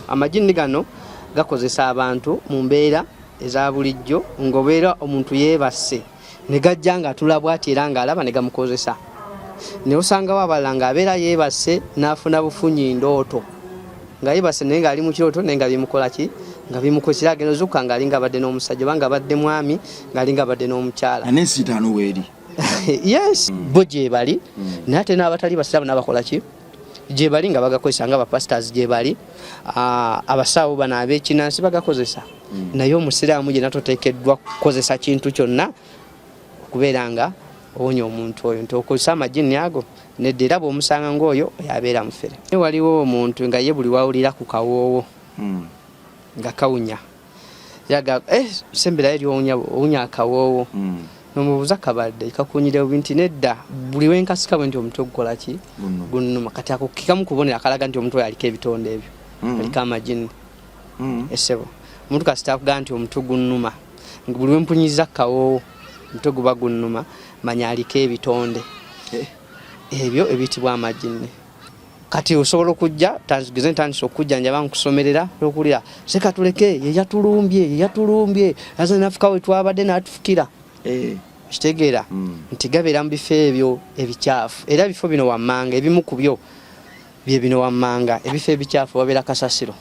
amajini gano gakozesa abantu mu mbeera eza bulijjo ngobeera omuntu yeebase ne gajja nga atula bw'ati era ng'alaba ne gamukozesa ne osangawo abalala ng'abeera yeebase n'afuna bufunyi ndooto nga yeebase naye ng'ali mu kirooto naye nga bimukola ki nga bimukozesa agenda ozukka ng'ali nga badde n'omusajja oba nga badde mwami ng'ali nga badde n'omukyala n'ensiitaano weeri yes bo gye bali naye ate n'abatali basiraamu n'abakola ki gye bali nga bagakozesa nga bapastors gye bali abasawo bano ab'ekinansi bagakozesa naye omusiraamu gye natoteekeddwa kukozesa kintu kyonna okubeera nga owonya omuntu oyo nti okozesa amajini ago nedda era bw'omusanga ng'oyo yabeera mufere. Waliwo omuntu nga ye buli wawulira ku kawoowo nga kawunya yaga sembera eri owunya akawoowo nomubuuza kabadde kakunyire obinti nedda buli wenkasika bwe nti omutwe gukola ki gunnuma kati ako kikamu kubonera akalaga nti omutwe aliko ebitonde ebyo aliko amajini esebo omuntu kasita akugamba nti omutwe gunnuma buli wempunyiza kawoowo omutwe guba gunnuma manya aliko ebitonde ebyo ebiyitibwa amajini. Kati osobola okujja tanzigeze ntandise okujja njaba nkusomerera okulira seka tuleke yeyatulumbye aza nafika we twabadde n'atufukira kitegeera nti gabeera mu bifo ebyo ebikyafu era bifo bino wammanga ebimu ku byo bye bino wammanga ebifo ebikyafu wabeera kasasiro.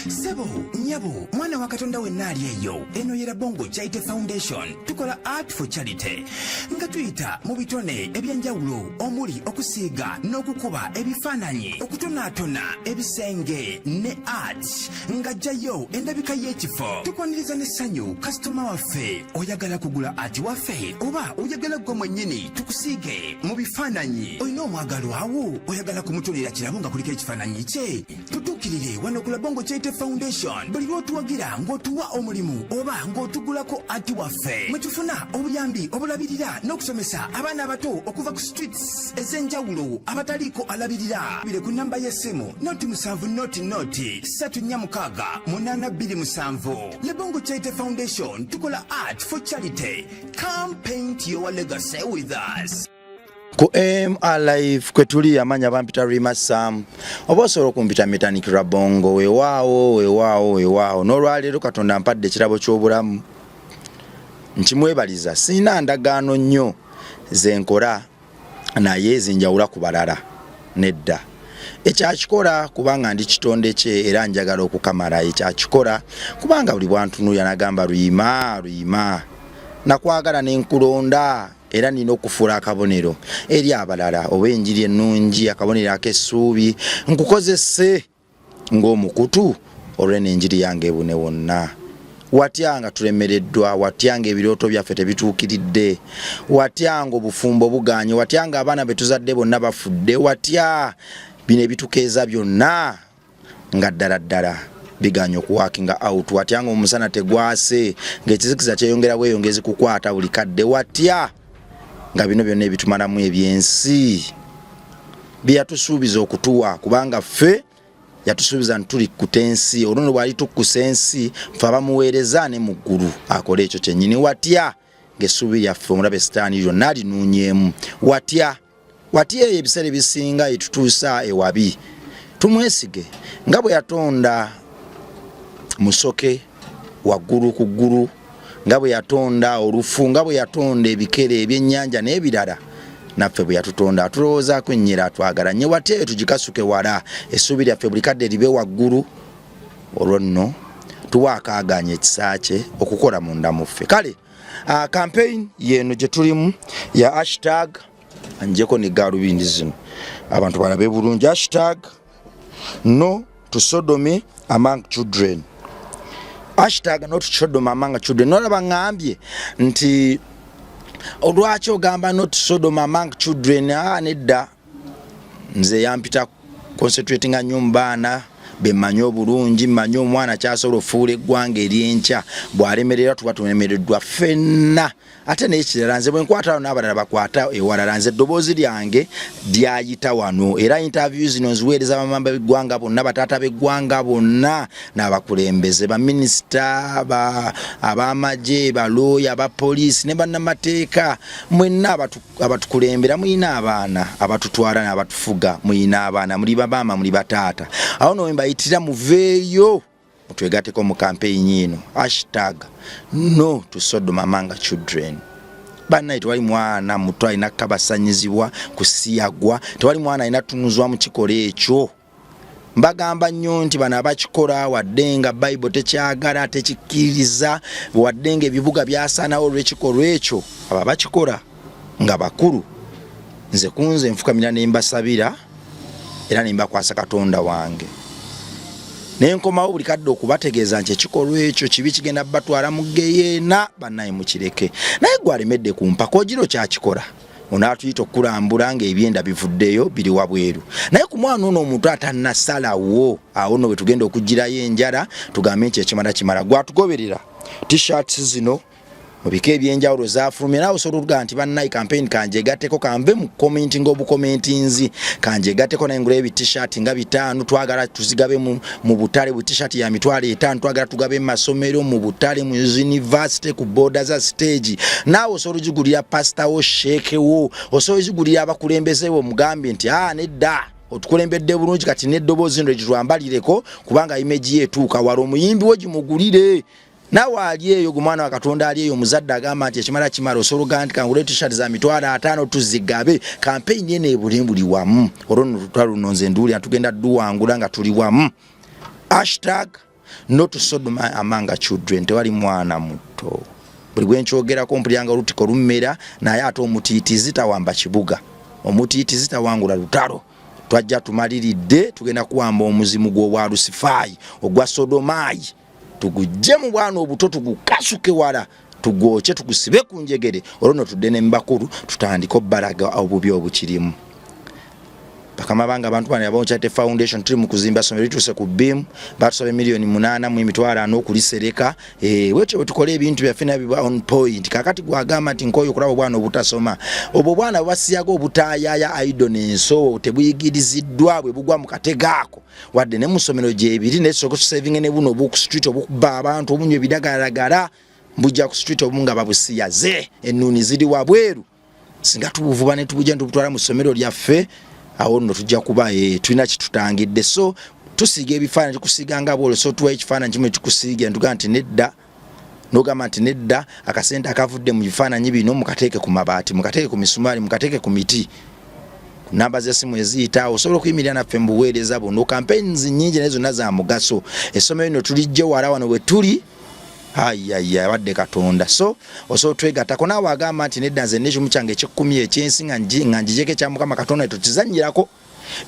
Sebo, nyabo, mwana wa Katonda wenna ali eyo. Eno yera Bongo Charity Foundation. Tukola art for charity. Nga tuyita mu bitone ebyenjawulo omuli okusiiga n'okukuba ebifaananyi, okutonaatona ebisenge ne art. Nga jjayo endabika y'ekifo. Tukwaniriza n'essanyu kasitoma waffe oyagala kugula art waffe oba oyagala gwe mwennyini tukusiige mu bifaananyi. Olina omwagalo awo oyagala kumutonera kirabo nga kuliko ekifaananyi kye. Tutuukirire wano ku Bongo Charity Foundation. Buli lw'otuwagira ng'otuwa omulimu oba ng'otugulako ati waffe mwe tufuna obuyambi obulabirira n'okusomesa abaana abato okuva ku streets ez'enjawulo abataliiko alabirira. Bire ku nnamba y'essimu noti 7 noti 346 827. Le Bongo Charity Foundation tukola art for charity. Come paint your legacy with us. Ku MRlive kwe tuli amanya bampita Rima Sam oba osobola okumpita Metanikira Bongo weewaawo n'olwaleero Katonda mpadde ekirabo ky'obulamu nkimwebaliza sina ndagaano nnyo zenkola naye zinjawula ku balala nedda ekyakikola kubanga ndi kitonde kye era njagala okukamala ekyakikola kubanga buli bwantunuya nagamba Ruyima nakwagala n'enkulonda era nina okufuula akabonero eri abalala oba enjiri ennungi akabonero ak'essuubi nkukozese ng'omukutu olw'eno enjiri yange ebune wonna. Watya nga tulemereddwa, watya nga ebirooto byaffe tebituukiridde, watya nga obufumbo buganye, watya nga abaana be tuzadde bonna bafudde, watya bino ebitukeeza byonna nga ddala biganye okuwakinga out, watya nga omusana tegwase ng'ekizikiza kyeyongera bweyongezi kukwata buli kadde, watya nga bino byonna ebitumalamu ebyensi byatusuubiza okutuwa kubanga ffe yatusuubiza ntuli kutensi olwo bwali tukkusa ensi ffe abamuweereza ne mu ggulu akola ekyo kyennyini. Watya ng'essuubi yaffe omulabe sitaani lyonna alinuunyeemu, watya eyo ebiseera ebisinga etutuusa ewabi tumwesige nga bwe yatonda musoke waggulu ku ggulu, nga bwe yatonda olufu, nga bwe yatonda ebikere ebyennyanja n'ebirala naffe bwe yatutonda atulowoozaako ennyera atwagala nnyo. Watya eyo tugikasuke wala essuubi lyaffe buli kadde libe waggulu olwo nno tuwa akaaganya ekisa kye okukola munda muffe. Kale campaign yeno gye tulimu ya hashtag anjeko ne gaalubindi zino abantu balabe bulungi hashtag no to sodomy among children. Hashtag not Sodom among children. Nolaba ngambye nti olwaki ogamba not Sodom among children nedda nze yampita concentrating nnyo mbaana bemanyi obulungi manyi omwana kyasobola ofuula eggwanga eryenkya bw'alemererwa tuba tunemereddwa ffenna ate n'ekirala nze bwe nkwatawo n'abalala bakwata ewalala nze eddoboozi lyange lyayita wano era interview zino nziweereza bamamba b'eggwanga bonna bataata b'eggwanga bonna n'abakulembeze baminisita ab'amagye balooya abapoliisi ne bannamateeka mwenna abatukulembera muyina abaana abatutwala n'abatufuga muyina abaana muli babaama muli bataata awo no mbayitira muveeyo mutwegateko mu kampeyini eno #no to Sodom among children. Bana tewali mwana muto alina kabasanyizibwa kusiyagwa tewali mwana alina tunuzwa mu kikole ekyo mbagamba nnyo nti bana abakikola waddenga Bible tekyagala tekikiriza waddenga ebibuga byasanawo olw'ekikolwa ekyo aba bakikola nga bakulu nze kunze nfukamira ne mbasabira era ne mbakwasa Katonda wange nenkomawo buli kadde okubategeeza nti ekikolwa ekyo kibi kigenda batwala mu geyeena bannaye mukireke naye gwalemedde ku mpako giro kyakikola onaatuyita okulambula ng'ebyenda bivuddeyo biri wabweru naye ku mwana ono omuntu atannasalawo awo nno bwe tugenda okugirayo enjala tugambe nti ekimala kimala gwatugoberera t-shirts zino mu bika ebyenjawulo zaafulumye naawe osobola okugaa nti bannayi campaign kanjegatteko kanve mu commenting obukomentinzi kanjegatteko naye ngula ebi t-shirt nga 5 twagala tuzigabe mu butale bu t-shirt ya mitwalo 5 twagala tugabe mu masomero mu butale mu university ku border za stage naawe osobola okugulira pastor wo sheikh wo osobola okugulira abakulembeze bo mugambe nti nedda otukulembedde bulungi kati n'eddoboozi ndo litwambalireko kubanga image yetuuka wala omuyimbi wo gimugulire nawe ali eyo gumwana wa Katonda ali eyo muzadde agamba nti ekimala kimala osobola nti kangule t-shirt za mitwalo 5 tuzigabe campaign ene ebulimbuli wamu olwo tutwaluno nze nduli atugenda duwangula nga tuli wamu #not Sodom among children tewali mwana muto buli gwenkyogerako mpuliranga olutiko lummera naye ate omutiitizi tawamba kibuga omutiitizi tawangula lutalo twajja tumaliridde tugenda kuwamba omuzimu gw'obwa Lusifaayi ogwa Sodomayi tugujje mu bwana obuto tugukasuke wala tugoche tugusibe ku njegere olwo tudde ne mbakulu tutandika obbalaga obubi obukirimu bakama banga abantu bana yaboncha te foundation tuli mu kuzimba somero lituse ku BIM batusobe milioni 8 mu emitwalo 4 okulisereka wecho tukole ebintu byaffe nabiba on point kakati gwagamba nti nkoyo kulabo bwana obutasoma obwo bwana basiyago obutayaya idonenso tebuyigiriziddwa bwe bugwa mu kategaako wadde ne musomero je ebiri ne soko saving ne buno obu ku street obukuba abantu obunywe ebidagalagala mbujja ku street obunga babusiyaze ennuni ziri wabweru singa tubuvuba ne tubujja ntubutwala mu somero lyaffe awo nno tujja kuba tulina kitutangidde so tusiga ebifaananyi tukusiganga bwolo so tuwa ekifaananyi kimwe tukusiga ntuga nti nedda nogamba nti nedda akasente akavudde mu bifaananyi bino mukateeke ku mabaati mukateeke ku misumali mukateeke ku miti namba z'essimu eziyita osobola okuyimirira naffe mu buweereza buno campaigns nnyingi naye zonna za mugaso essomero lino tulijje wala wano we tuli ayaya wadde Katonda so osobola twegattako naawe agamba nti nedda nze n'ekimu kyange eky'ekkumi ekyensi nga njijeko ekya Mukama Katonda tukizannyirako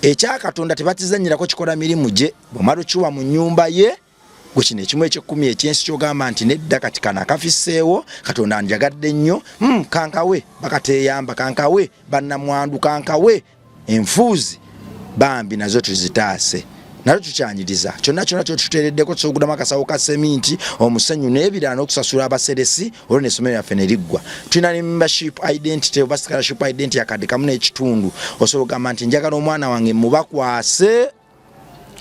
ekya Katonda tebatizannyirako kikola mirimu gye bw'omala okiwa mu nnyumba ye gwe kino ekimu eky'ekkumi ekyensi ky'ogamba nti nedda kati kana akafisseewo Katonda anjagadde nnyo kankawe bakateeyamba kankawe bannamwandu kankawe enfuuzi bambi nazo tuzitaase nalo tukyanyiriza kyonna tuteereddeko tusobola akasawo ka seminti omusenyu n'ebirala n'okusasula abaseresi olwo n'essomero lyaffe ne liggwa tulina ne membership identity oba scholarship identity yakadde kamu n'ekitundu osobola okugamba nti njagala omwana wange mubakwase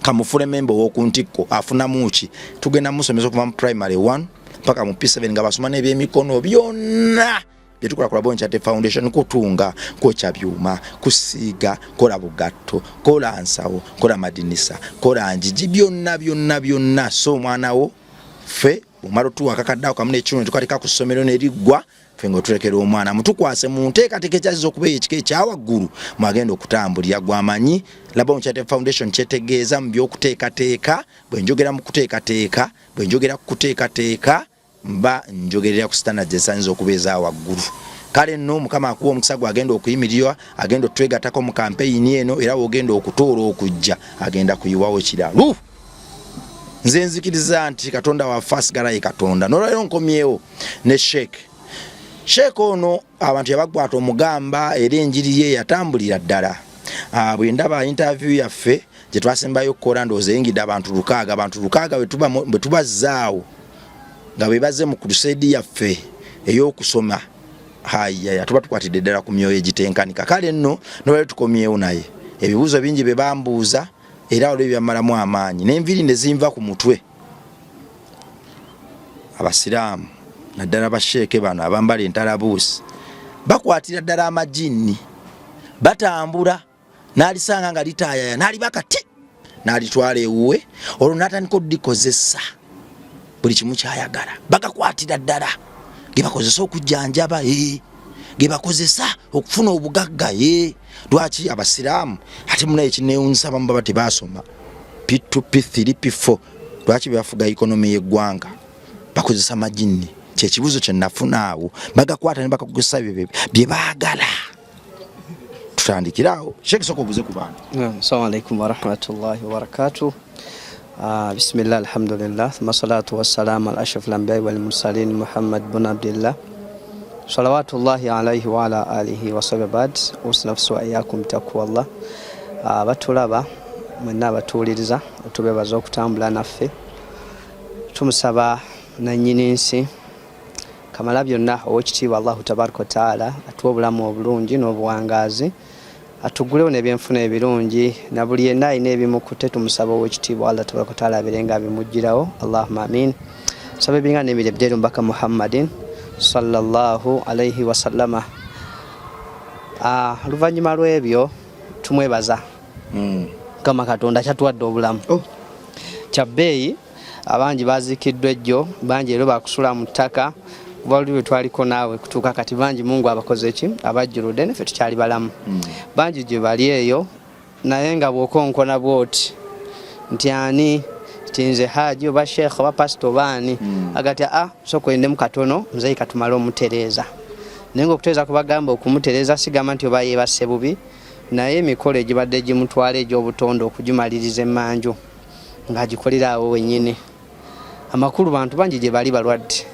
kamufule member w'oku ntikko afunamu ki tugenda musomesa okuva mu primary 1 paka mu P7 nga basoma n'ebyemikono byonna byetukola ku Laboncha Foundation kutunga kocha byuma kusiga kola bugatto kola nsawo kola madinisa kola njiji byonna so mwana wo fe umaro tu akakaddawo kamune ekirundi tukatika ku ssomero ne liggwa fe ngo tulekera omwana mutukwase mu nteekateeka kyaziza okubeera ekika ekyawaggulu mwagenda okutambulira gwamanyi Laboncha Foundation kyetegeeza mu by'okuteekateeka bwe njogera mu kuteekateeka bwe njogera ku kuteekateeka mba njogerera ku standards esanyiza okubeeza waggulu kale nno Mukama akuwa omukisa gwagenda okuyimirira agenda otwegattako mu campaign eno era wogenda okutoola okujja agenda kuyiwawo kiralu nze nzikiriza nti Katonda waffe asigala ye Katonda n'olwaleero nkomyewo ne Sheikh ono abantu yabagwata omugamba era enjiri ye yatambulira ddala bwe ndaba interview yaffe gye twasembayo okukola ndowooza eyingidde abantu 600 bwe tubazzaawo nga bwe baze mu crusade yaffe ey'okusoma hayaya tuba tukwatidde ddala ku myoyo egitenkanika kale nno nolwali tukomyewo naye ebibuuzo bingi bye bambuuza era olwo byammalamu amaanyi n'enviri ne zinva ku mutwe abasiraamu naddala basheeke bano abambala entalabuusi bakwatira ddala amajini batambula n'alisanga nga litayaya n'alibaka ti n'alitwala ewuwe olwo n'atandika oddikozesa buli kimu kyayagala bagakwatira ddala ge bakozesa okujjanjaba ge bakozesa okufuna obugagga lwaki abasiraamu ate munaye ekineewunyisa abamu baba tebasoma P2 P3 P4 lwaki bebafuga ikonomi y'eggwanga bakozesa majini kyekibuuzo kye nafunaawo bagakwata ne bakakozesa bye baagala tutandikirawo Sheikh soko buze ku bantu. Assalamu alaikum warahmatullahi wabarakatuh. Bismillah alhamdulillah thumma salatu wassalamu ala ashrafil anbiya'i wal mursalin Muhammad bin Abdullah salawatullahi alayhi wa ala alihi wa sahbihi usnafsu ayakum taqwallah. Batulaba mwenna abatuuliriza tubebaza okutambula naffe tumusaba nannyini nsi kamala byonna ow'ekitiibwa Allahu tabaraka wa taala atuwa obulamu obulungi n'obuwangaazi atugulewo n'ebyenfuna ebirungi na buli yenna alina ebimukutte tumusaba ow'ekitiibwa Allah tabaraka wa taala abeerenga abimugirawo Allahumma amin. Saba ebinga n'ebirebdeero mbaka Muhammadin sallallahu alayhi wa sallama. Oluvannyuma lw'ebyo tumwebaza Mukama Katonda kyatuwadde obulamu kya bbeeyi. Abangi bazikiddwa ejjo bangi ero bakusula mu ttaka bwali bwe twaliko naawe kutuuka kati bangi Mungu abakoze eki abajjuludde naffe tukyali balamu bangi gye bali eyo naye nga bw'okonkona bw'oti nti ani tinze haji oba sheekh oba pasito baani agati sooka oyindemu katono muzeeyi katumale omutereeza naye nga okutereeza kubagamba okumutereeza sigamba nti oba yeebase bubi naye emikolo egibadde gimutwala egy'obutonde okugimaliriza emmanju ng'agikolera awo wennyini. Amakulu bantu bangi gye bali balwadde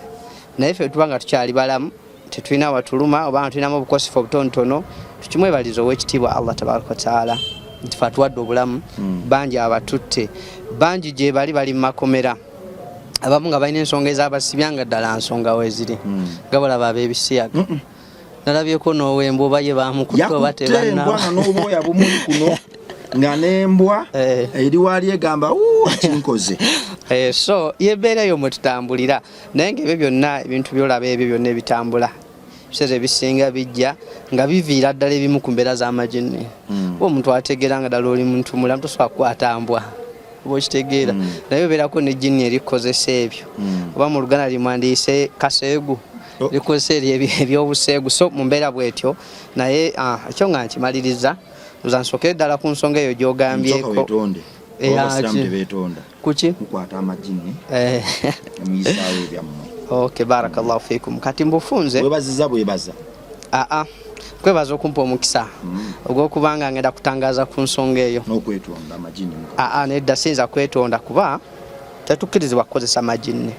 naye ffe tuba nga tukyali balamu tetulina watuluma oba nga tulinamu obukosifu obutonotono tukimwebaliza ow'ekitiibwa Allah tabaraka wa taala nti fe atuwadde obulamu bangi abatutte bangi gye bali bali mu makomera abamu nga balina ensonga ez'abasibya nga ddala nsonga weziri nga balaba ab'ebisiyaga nalabyeko n'owemba oba ye bamukutte oba tebanaba n'obwoya bumuli kuno nga n'embwa eri wali egamba akinkoze. So yebeera yo mwe tutambulira naye ng'ebyo byonna ebintu byolaba ebyo byonna ebitambula ebiseera ebisinga bijja nga biviira ddala ebimu ku mbeera z'amajini oba omuntu ategeera nga ddala oli muntu mulamu tosobola kukwata mbwa oba okitegeera naye obeerako n'ejjini erikozesa ebyo oba mu Luganda limwandiise kaseegu likozesa ebyobuseegu. So mu mbeera bwetyo naye ekyo nga nkimaliriza nsookere ddala ku nsonga eyo gy'ogambyeko kuki mukwata amajini muyisaawo ebyammwe. Okay, barakallahu fiikum. Kati mbufunze bwebaza kwebaza okumpa omukisa ogw'okubanga ngenda kutangaza ku nsonga eyo n'okwetonda amajini nedda siyinza kwetonda kuba tetukkirizibwa kukozesa amajini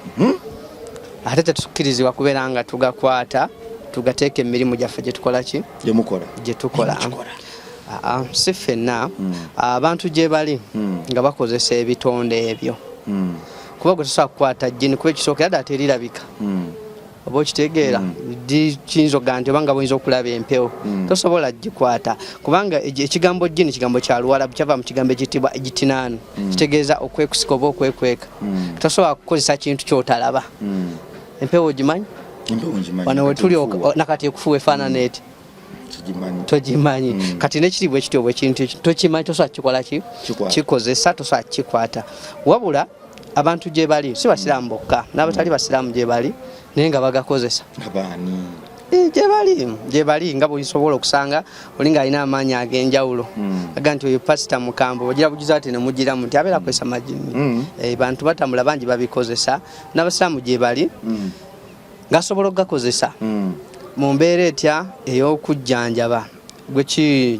ate tetukkirizibwa kubeera nga tugakwata tugateeka emirimu gyaffe gye tukola si ffenna abantu gye bali nga bakozesa ebitonde ebyo kuba gwe tosobola kukwata jjini kuba ekisookera ddala terirabika oba okitegeera kiyinza okugaa nti oba nga buyinza okulaba empewo tosobola gikwata kubanga ekigambo jjini kigambo kya Luwarabu kyava mu kigambo ekiyitibwa ejitinaanu kitegeeza okwekusika oba okwekweka tosobola kukozesa kintu kyotalaba. Empewo ogimanyi wano wetuli nakati ekufuwa efaanana eti togimanyi kati nekiri bwe kityo bwekintu tokimanyi tosobola kikola kikozesa tosobola kikwata wabula abantu gye bali si basiraamu bokka n'abatali basiraamu gye bali naye nga bagakozesa gye bali nga bwesobola okusanga oli ng'alina amaanyi ag'enjawulo aga nti oyo pasita mukambwe ogira bugiza ati ne mugiramu nti abeera akozesa majini bantu batambula bangi babikozesa n'abasiraamu gye bali ng'asobola okugakozesa mu mbeera etya ey'okujjanjaba gwe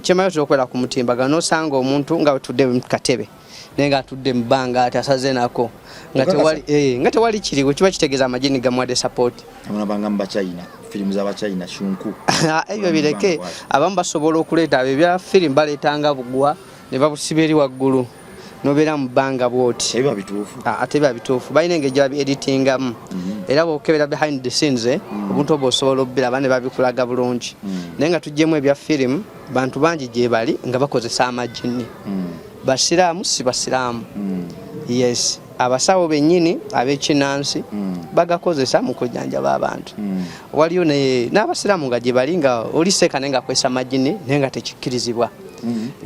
kyemayo tuzokwera ku mutimbagano n'osanga omuntu nga bwetudde mu katebe naye ng'atudde mu bbanga ati asaze nako nga tewali kiriwo kiba kitegeeza amajini gamuwadde sapooti abanga mu Bachina firimu z'Abachina shunku ebyo bireke abamu basobola okuleeta abo ebya firimu baleetanga bugwa ne babusiba eri waggulu nobeera mu bbanga bwoti ebiba bituufu ate biba bituufu balina engeri gye babi-editingamu era bwokebera behind the scenes obuntu oba osobola obbiraba ne babikulaga bulungi naye nga tuggyemu ebya firimu bantu bangi gye bali nga bakozesa amajini basiraamu si basiraamu yes abasawo bennyini ab'ekinansi bagakozesa mu kujjanjaba abantu waliyo n'abasiraamu nga gye bali nga oli seeka naye nga akozesa amajini naye nga tekikkirizibwa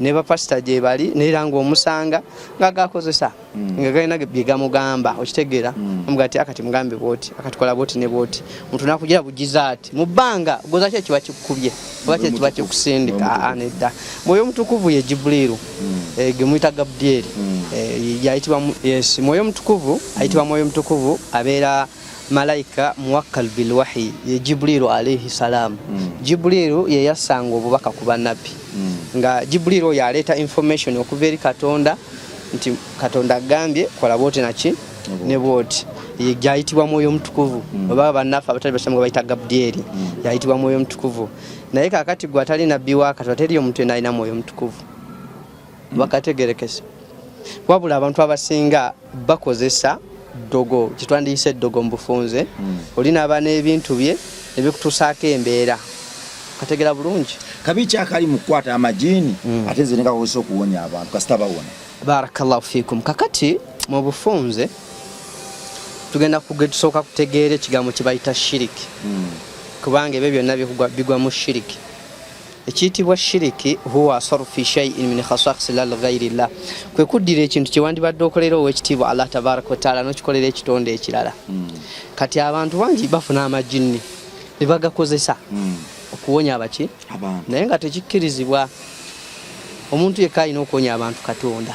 ne bapasita gye bali neera ng'omusanga nga gakozesa nga galina bye gamugamba okitegeera omuga ati akati mugambe bwoti akatikola bwoti ne bwoti muntu nakugira bugiza ati mu bbanga goza ki ekiba kikukubye oba ki ekiba kikusindika nedda mwoyo mutukuvu ye Jibuliru ge muyita Gabdieri yayitibwa yes mwoyo mutukuvu ayitibwa mwoyo mutukuvu abeera malaika muwakkal bil wahyi ye Jibuliru alayhi salam Jibuliru ye yassanga obubaka ku bannabbi nga Jibuliru yaleeta information okuva eri Katonda nti Katonda agambye kola bwoti naki ne bwoti ye yayitibwa mwoyo mutukuvu baba bannaffe abatali bashamu bayita Gabdieri yayitibwa mwoyo mutukuvu naye kakati gwe atali nabbi wa Katonda teri omuntu alina mwoyo mutukuvu bakategerekese wabula abantu abasinga bakozesa dogo kitwandiyise dogo mbufunze olina abana ebintu bye ebikutusaako embeera kategera bulungi kabi kyakali mu kukwata amajini ate nze nekakozesa okuwonya abantu kasita bawona barakallahu fikum kakati mu bufunze tugenda tusooka kutegeera ekigambo kye bayita shiriki kubanga ebyo byonna bigwa mu shiriki ekiyitibwa shiriki huwa sarfi shay'in min khasa'is ghayrillah kwe kuddira ekintu kye wandibadde okolera ow'ekitiibwa Allah tabaraka wa taala n'okikolera ekitonde ekirala kati abantu bangi bafuna amajini ne bagakozesa okuwonya abaki naye nga tekikkirizibwa omuntu yekka alina okuwonya abantu Katonda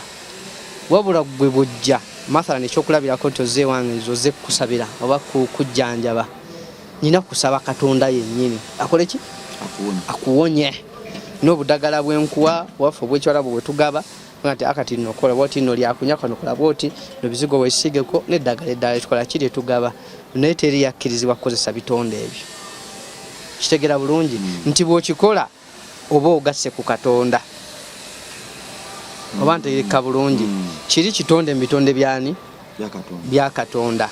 wabula gwe bujja mathalan ekyokulabirako nti ozze wange nzoze kukusabira oba kujjanjaba nina kusaba Katonda yennyini akole ki akuwonye n'obudagala bwenkuwa waffe obwekyalabu bwe tugaba ngati akati nokola bwoti no lyakunyaka nokola bwoti no bizigo wesigeko n'eddagala eddala tukola kiri tugaba naye teri yakkirizibwa kukozesa bitonde ebyo kitegera bulungi nti bw'okikola oba ogasse ku Katonda oba ntegeka bulungi kiri kitonde mu bitonde byani bya Katonda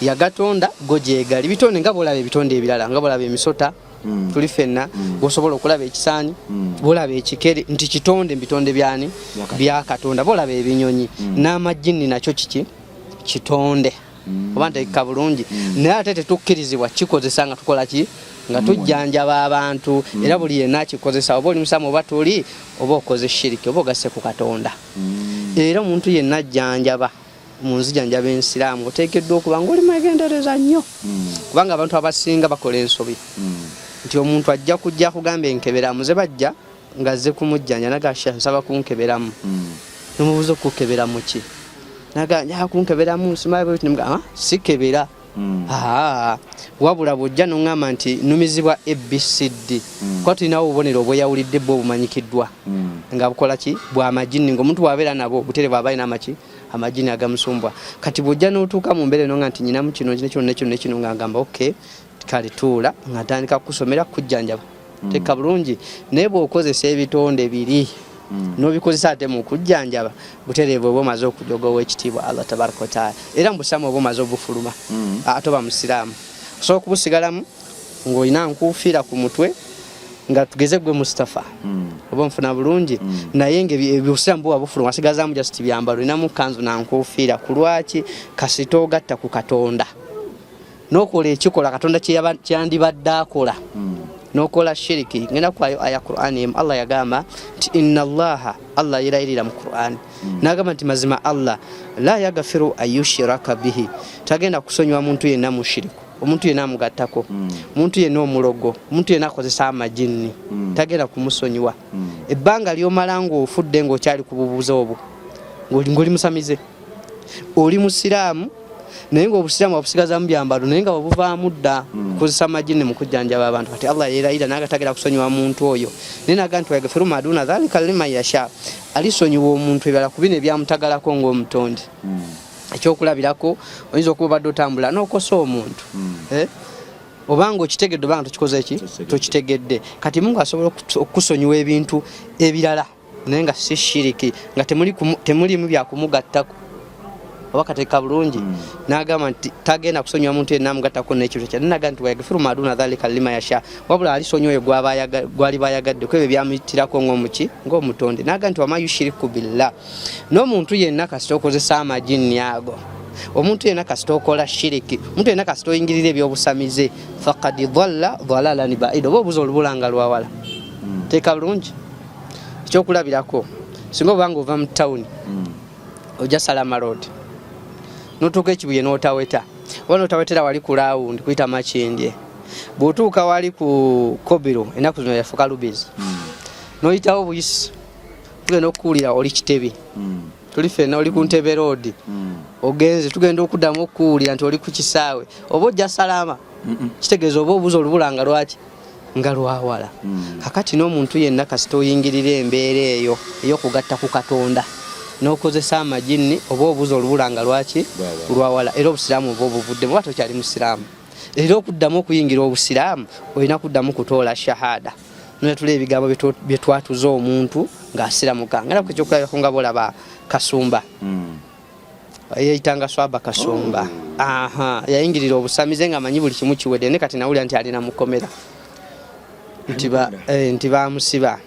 ya Katonda gojegali bitonde nga bolaba ebitonde ebirala nga bolaba emisota tuli fenna gosobola okulaba ekisaanyi bolaba ekikere nti kitonde bitonde byani bya Katonda bolaba ebinyonyi n'amajini nakyo kiki kitonde oba ntegeka bulungi naye ate tetukkirizibwa kikozesa nga tukola ki nga tujjanjaba abantu era buli yenna kikozesa oba oli musamu oba tuli oba okoze shiriki oba ogasse ku Katonda era omuntu yenna ajjanjaba mu nzijanjaba ensiraamu oteekeddwa okuba nga oli mwegendereza nnyo kubanga abantu abasinga bakola ensobi nti omuntu ajja kujja kugamba enkeberamu ze bajja nga azze kumujjanja nagasha nsaba kunkeberamu nomubuuza okukeberamu ki naganja kunkeberamu simaye sikebera wabula bw'ojja n'oŋŋamba nti numizibwa ABCD kuba tulinawo obubonero obweyawulidde bwe obumanyikiddwa nga bukola ki bw'amajini ng'omuntu bw'abeera nabo butere bw'aba alina amaki amajini agamusumbwa kati bw'ojja n'otuuka mu mbeera eno nga nti nyinamu kino nekino nga ngamba okay kale tuula nga ntandika kusomera kujjanjaba teka bulungi naye bw'okozesa ebitonde biri n'obikozesa ate mu kujjanjaba butereevu oba omaze okujoga ow'ekitiibwa Allah tabaraka wa taala era mbusamu oba omaze obufuluma ate oba musiraamu osobola okubusigalamu ng'olina nkuufiira ku mutwe nga tugeze gwe Mustafa oba nfuna bulungi naye ng'ebusiramu buba bufuluma asigazaamu just byambalo olinamu kanzu nankuufiira ku lwaki kasita ogatta ku Katonda n'okola ekikola Katonda kyeyandibadde akola nokola shiriki ngenda kwa aya Qur'ani Allah yagamba nti inna Allah yirayirira mu Qur'ani nagamba nti mazima Allah la yagafiru ayushraka bihi tagenda kusonywa muntu yenna mushiriku omuntu yenna mugattako muntu yenna omulogo muntu yenna akozesa amajini tagenda kumusonyiwa ebbanga lyomalango ofudde ng'okyali ku bubuuzo obwo ng'oli musamize oli musiraamu naye ng'obusiraamu obusigaza mu byambalo naye nga buvaamu dda kukozesa amajini mu kujjanjaba abantu kati Allah yeerayira n'agatagera kusonyiwa muntu oyo naye naga nti wayagafiru ma duna dhalika liman yasha alisonyiwa omuntu ebirala ku bino ebyamutagalako ng'omutonde ekyokulabirako oyinza okuba badde otambula n'okosa omuntu obanga okitegedde obanga tokikoze ki tokitegedde kati Mungu asobola okusonyiwa ebintu ebirala nenga si shiriki nga temuli mu bya kumugattako wakateeka bulungi n'agamba nti tagenda kusonyiwa muntu yenna amugattako n'ekiro kye naga nti wayagifiru maaduna dhalika lima yasha wabula alisonyi oyo gwali bayagadde ku ebyo byamuyitirako ng'omutonde naga nti wama yushiriku billah n'omuntu yenna kasita okozesa amajinni ago omuntu yenna kasita okola shiriki omuntu yenna kasita oyingirira ebyobusamize faqad dhalla dhalalan ba'ida oba obuza olubulanga lwawala teeka bulungi ekyokulabirako singa obanga ova mu tawuni ojja Salama Road notuuka ekibuye n'otaweta oba n'otawetera wali ku laawundi kuyita Makindye bw'otuuka wali ku Kobiro ennaku zino yafuka Lubizi n'oyitawo Buyisi tugenda okuwulira oli Kitebe tuli ffenna oli ku Ntebe Road ogenze tugenda okuddamu okuwulira nti oli ku Kisaawe oba ojja Salama kitegeeza oba obuuza olubulanga lwaki nga lwawala kakati n'omuntu yenna kasita oyingirira embeera eyo ey'okugatta ku Katonda n'okozesa amajinni oba obuuza olubulanga lwaki lwawala era obusiraamu oba obuvuddemu oba tokyali musiraamu era okuddamu okuyingira obusiraamu olina kuddamu kutoola shahada notula ebigambo bye twatuza omuntu ng'asiramuka nga nako ekyokulabako nga bolaba Kasumba yayitanga Swaba Kasumba yayingirira obusamize ng'amanyi buli kimu kiwedde ne kati nawulira nti alina mukomera nti bamusiba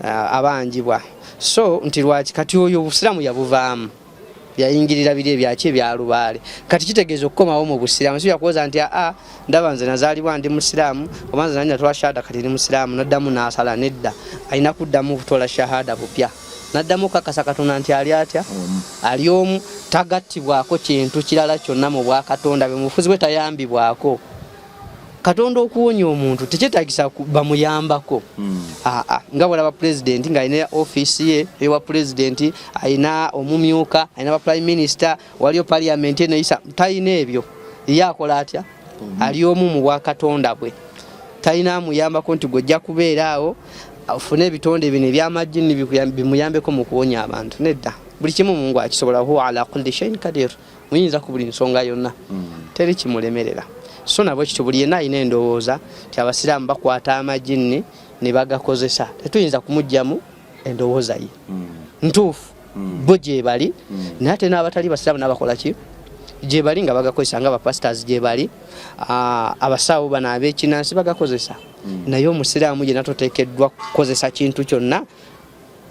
abanjibwa so nti lwaki kati oyo obusiraamu yabuvaamu yayingirira biri ebyaki ebyalubaale kati kitegeeza okukomawo mu busiraamu si yakwoza nti ndaba nze nazaalibwa ndi musiraamu oba nze nanya tola shahada kati ndi musiraamu n'addamu n'asala nedda alina kuddamu kutola shahada bupya n'addamu okukakasa Katonda nti ali atya ali omu tagattibwako kintu kirala kyonna mu bwakatonda bwe mufuzi bwe tayambibwako Katonda okuwonya omuntu tekyetaagisa bamuyambako nga bwalaba president ng'alina office ye ewa president alina omumyuka alina ba prime minister waliyo parliament enoyisa talina ebyo ye akola atya ali omu mu bwakatonda bwe talina amuyambako nti gojja kubeera awo ofune ebitonde bino ebyamajjini bimuyambeko mu kuwonya abantu nedda buli kimu Mungu akisobola huwa ala kulli shay'in qadir muyinza ku buli nsonga yonna teri kimulemerera so nabo kityo buli yenna alina endowooza nti abasiraamu bakwata amajinni ne bagakozesa tetuyinza kumugyamu endowooza ye ntuufu bo gye bali naye ate n'abatali basiraamu n'abakola ki gye bali nga bagakozesa nga abapastors gye bali abasawo bano ab'ekinansi bagakozesa naye omusiraamu yenna toteekeddwa kukozesa kintu kyonna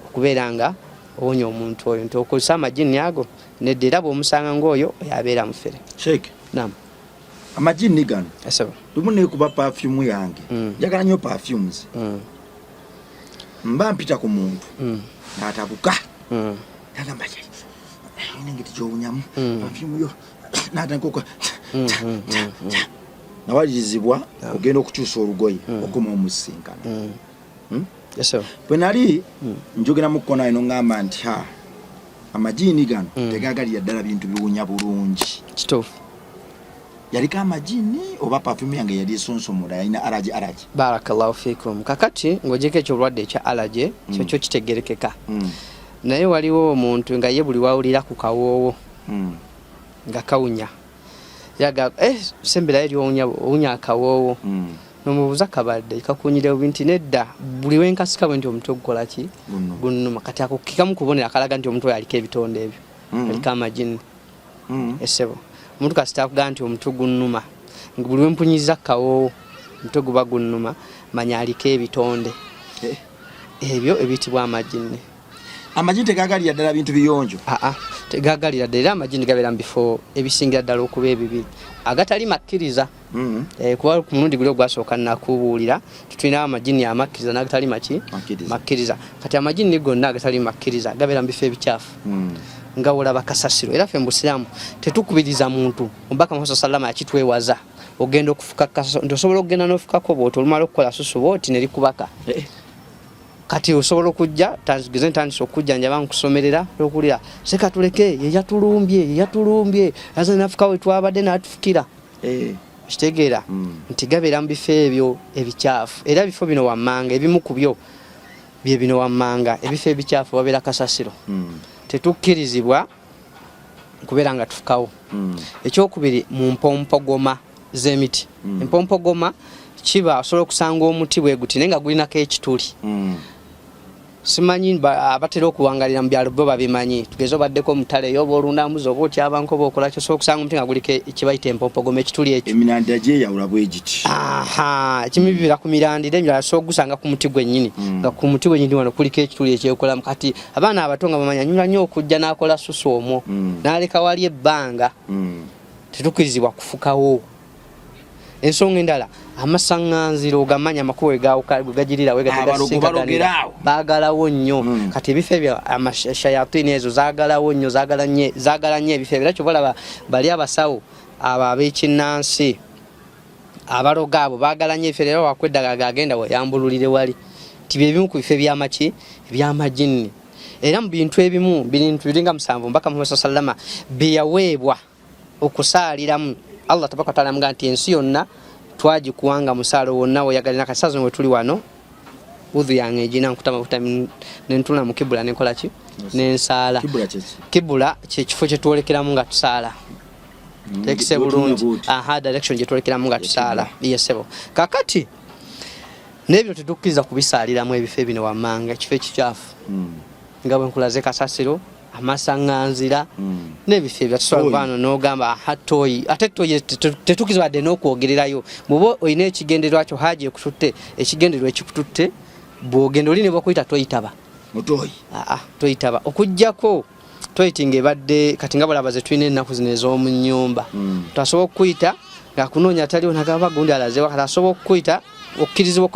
okubeera nga owonya omuntu oyo nti okozesa amajinni ago nedda era bw'omusanga ng'oyo yabeera mufere Sheikh naam amajinni gano asaba lumu nekuba perfume yange njagala nnyo perfumes mba mpita ku muntu n'atabuka agamba nengeti gy'owunyamu perfume yo n'atandika nawalirizibwa ogenda okukyusa olugoye okoma omusinkana bwe nali njogera mu kkono eno ŋŋamba nti amajini gano tegagalira ddala bintu biwunya bulungi kituufu yaliko amajini oba perfume yange yali esonsomola yalina alaji barakallahu fikum kakati ng'ogyeko ekyobulwadde ekya alaje kyokyo kitegerekeka naye waliwo omuntu nga ye buli wawulira ku kawoowo nga kawunya yaga semberayo eryowunya akawoowo nomubuuza kabadde kakunyirewo binti nedda buli wenkasika bwe nti omuntu okukola ki gunnuma kati ako kikamu kubonera akalaga nti omuntu oyo aliko ebitonde ebyo aliko amajini esebo omuntu kasita akugamba nti omuntu gunnuma buli wempunyiza kawoowo omuntu guba gunnuma manya aliko ebitonde ebyo ebiyitibwa amajini amajini tegagalira ddala bintu biyonjo tegagalira ddala amajini gabeera mu bifo ebisingira ddala okuba ebibiri agatali makkiriza kuba ku mulundi guli ogwasooka nakubuulira tutulinawo amajini amakkiriza n'agatali makkiriza kati amajini gonna agatali makkiriza gabeera mu bifo ebikyafu nga olaba kasasiro era ffe mu busiraamu tetukubiriza muntu omubaka Muhammad sallallahu alaihi wasallam yakitwewaza ogenda okufuka kasasiro nti osobola okugenda n'ofukako bw'oti olumala okukola susu bw'oti ne likubaka kati osobola okujja tageze ntandisa okujjanjaba nkusomerera okulira seka tuleke yeyatulumbye aza nafuka we twabadde n'atufukira kitegeera nti gabeera mu bifo ebyo ebikyafu era ebifo bino wammanga ebimu ku byo bye bino wammanga ebifo ebikyafu wabeera kasasiro tetukkirizibwa kubeera nga tufukawo ekyokubiri mu mpompogoma z'emiti empompogoma kiba osobola okusanga omuti bwe guti naye nga gulinako ekituli simanyi abatera okuwangalira mu byalo bo babimanyi tugeze obaddeko mutale yoba olundamuzi oba otyabanko oba okola kyo sokusanga omuntu nga guliko ekibayita empopogoma ekituli ekyo emirandira gye yawula bwe giti ekimu bibira ku mirandira emirala sogusanga ku muti gwennyini nga ku muti gwennyini wano kuliko ekituli ekyekolamu kati abaana abato nga bamanya nyuma nnyo okujja n'akola susu omwo n'aleka wali ebbanga tetukkirizibwa kufukawo ensonga endala amasaŋŋanziro ogamanya amakubo gagirira baagalawo nnyo kati ebifo ebyo amashayatini ezo zaagalawo nnyo zaagala nnyo ebifo ebyo era kyobalaba bali abasawo abo ab'ekinnansi abaloga abo baagala nnyo ebifo era wakweddaga gagenda yambululire wali ti byebimu ku bifo ebyamaki ebyamajinni era mu bintu ebimu bintu biringa 7 mbaka Muhammad sallama byeyaweebwa okusaaliramu Allah tabaka taala mga nti ensi yonna twagikuwanga musaalo wonna oyagalina kasazo mwe tuli wano udhu yange ejina nkutama nentula mu kibula nenkola ki nensaala kibula kifo kye twolekeramu nga tusaala tekise bulungi direction gye twolekeramu nga tusaala yesebo kakati nebyo tetukkiriza kubisaaliramu ebifo bino wammanga ekifo ekikyafu nga bwe nkulaze kasasiro amasaŋŋanzira n'ebifo ebyatuswalwano n'ogamba hatoyi ate toyi tetukizibwadde n'okwogererayo bw'oba olina ekigendererwa kyo haji ekututte ekigendererwa ekikututte bw'ogenda oli ne bwakuyita toyitaba toyitaba okuggyako toyiti ng'ebadde kati nga bulaba ze tulina ennaku zino ez'omu nnyumba twasobola okukuyita ng'akunoonya ataliwo nagamba gundi alazewa kati asobola okukuyita okkirizibwa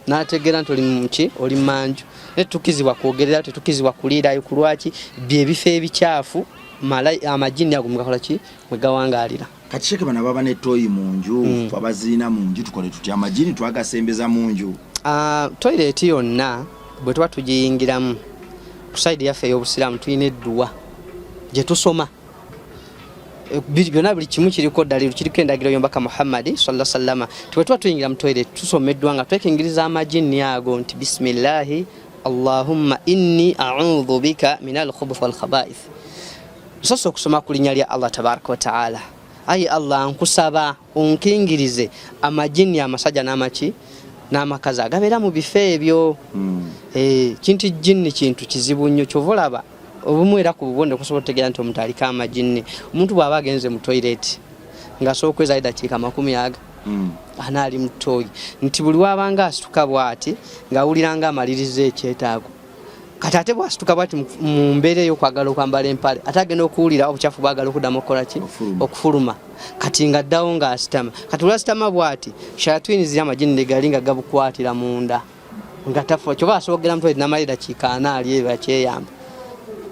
n'ategeera nti oli muki oli manju netukizibwa kwogerera tetukizibwa kuliirayo kulwaki byebifo ebikyafu amajini ago mugakola ki mwegawangalira kati sheke bana baba ne toyi munju abazina munju tukole tutya amajini twagasembeza munju toilet yonna bwe tuba tugiyingiramu kusaidi yaffe ey'obusiraamu tulina edduwa gye tusoma byonna buli kimu kiriko ddaliiro kiriko endagiro y'omubaka Muhammad sallallahu alaihi wasallam tuba tuyingira mu toilet tusoma edduwa nga twekingiriza amajini ago nti bismillahi Allahumma inni a'udhu bika minal khubuthi wal khaba'ith. Sasa kusoma kulinya lya Allah tabaraka wa taala. Ayi Allah nkusaba unkingirize amajini amasajja n'amaki n'amakazi agabera mu bifo ebyo. Kintu jinni kintu kizibu nnyo kyovolaba obumwera ku bubonde kusobola otegeera nti omuntu alika amajini. Omuntu bw'aba agenze mu toilet nga sookweza dakiika 10 anaali mutoyi nti buli wabanga asituka bwati ngawuliranga amalirize ekyetaago kati ate bwasituka bwati mu mbeera y'okwagala okwambala empale ate agenda okuwulira obucafu bwagala okuddamu okukola ki okufuluma kati nga ddawo ng'asitama kati olwasitama bwati shayatwini ziri amajini negali nga gabukwatira munda nga tafa kyoba asoogera mutwe namalira dakiika 4 ali ebyo akyeyamba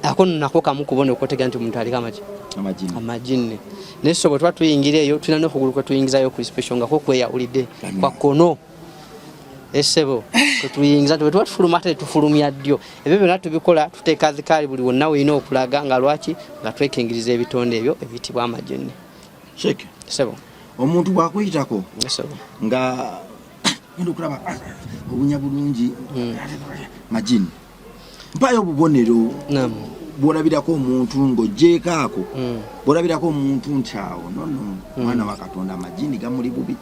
ako nako kamu kubona okutegeera nti omuntu alika amajini neso bwe twatuyingira eyo tulina n'okugulu kwe tuyingizayo ku special nga ko kweyawulidde kwa kono esebo kwe tuyingiza bwe twatufuluma ate tufulumya ddyo ebyo byonna tubikola tuteeka zikaali buli wonna olina okulaga nga lwaki nga twekingiriza ebitonde ebyo ebiyitibwa amajini sheke esebo omuntu bwakuyitako esebo nga ngenda okulaba obunya bulungi majini mpayo obubonero bwolabirako omuntu ng'ogjeekaako bwolabirako omuntu ntawo nono mwana wa Katonda amajini gamuli bubi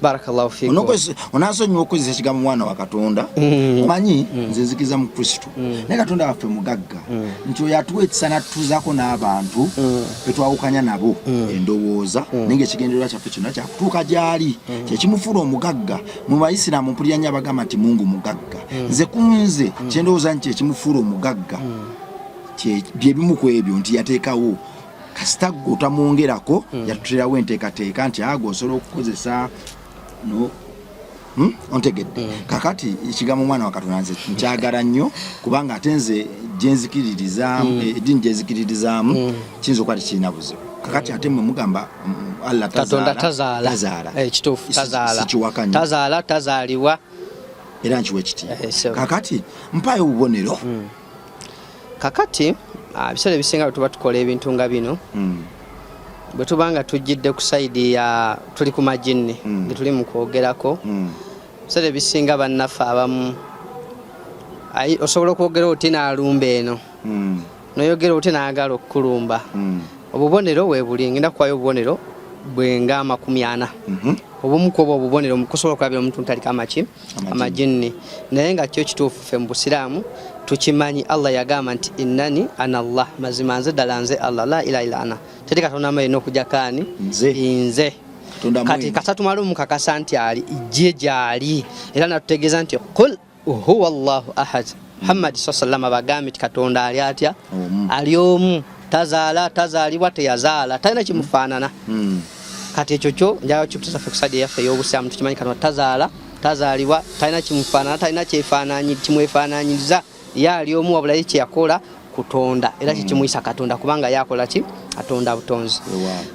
barakallahu fiikum onasonyiwa okukozesa ekigambo mwana wa Katonda omanyi nze nzikiriza mu Kristo naye Katonda waffe mugagga nti oyo atuwa ekisa n'atutuuzaako n'abantu betwawukanya nabo endowooza naye ng'ekigendererwa kyaffe kyonna kyakutuuka gy'ali kyekimufuula omugagga mu Bayisiraamu mpulira nnyo abagamba nti Mungu mugagga nze kunze kyendowooza nti ekimufuula omugagga byebimu ku ebyo nti yateekawo kasita gwe otamwongerako yatuterawo enteekateeka nti ago osobola okukozesa ontegedde kakati ekigambo mwana wa Katonda nze nkyagala nnyo kubanga ate nze gyenzikiririzaamu eddiini gyenzikiririzaamu kiyinza okuba tekirina buzibu kakati ate mwe mugamba Allah tazaala ekituufu tazaala tazaalibwa era nkiwa ekitiibwa kakati mpaayo obubonero kakati biseera ebisinga bwe tuba tukola ebintu nga bino bwe tubanga tujjidde ku saidi ya tuli ku majini nge tuli mu kwogerako biseera ebisinga bannaffe abamu osobola okwogera oti n'alumba eno noyogera oti n'agala okukulumba obubonero weebuli ngenda kuwayo obubonero bwenga 40 obumuko obubonero kusobola okulabira omuntu ntalika amajinni naye nga kyo kituufu ffe mu busiraamu tukimanyi Allah yagamba nti innani ana Allah mazima nze ddala nze Allah la ilaha illa ana teri katonda amayina okujja kaani nze kati kasatumala omukakasa nti ali ijje gyali era natutegeeza nti qul huwa Allahu ahad Muhammad sallallahu abagambi nti katonda ali atya ali omu tazaala tazaalibwa teyazaala talina kimufaanana kati ekyo kyo njagala kikutuusa ffe kusadi yaffe ey'obusiraamu tukimanyi katonda tazaala tazaalibwa talina kimufaanana talina kimwefaananyiriza ye ali omu wabula ye kyeyakola kutonda era kikimuyisa katonda kubanga yakola ki atonda butonzi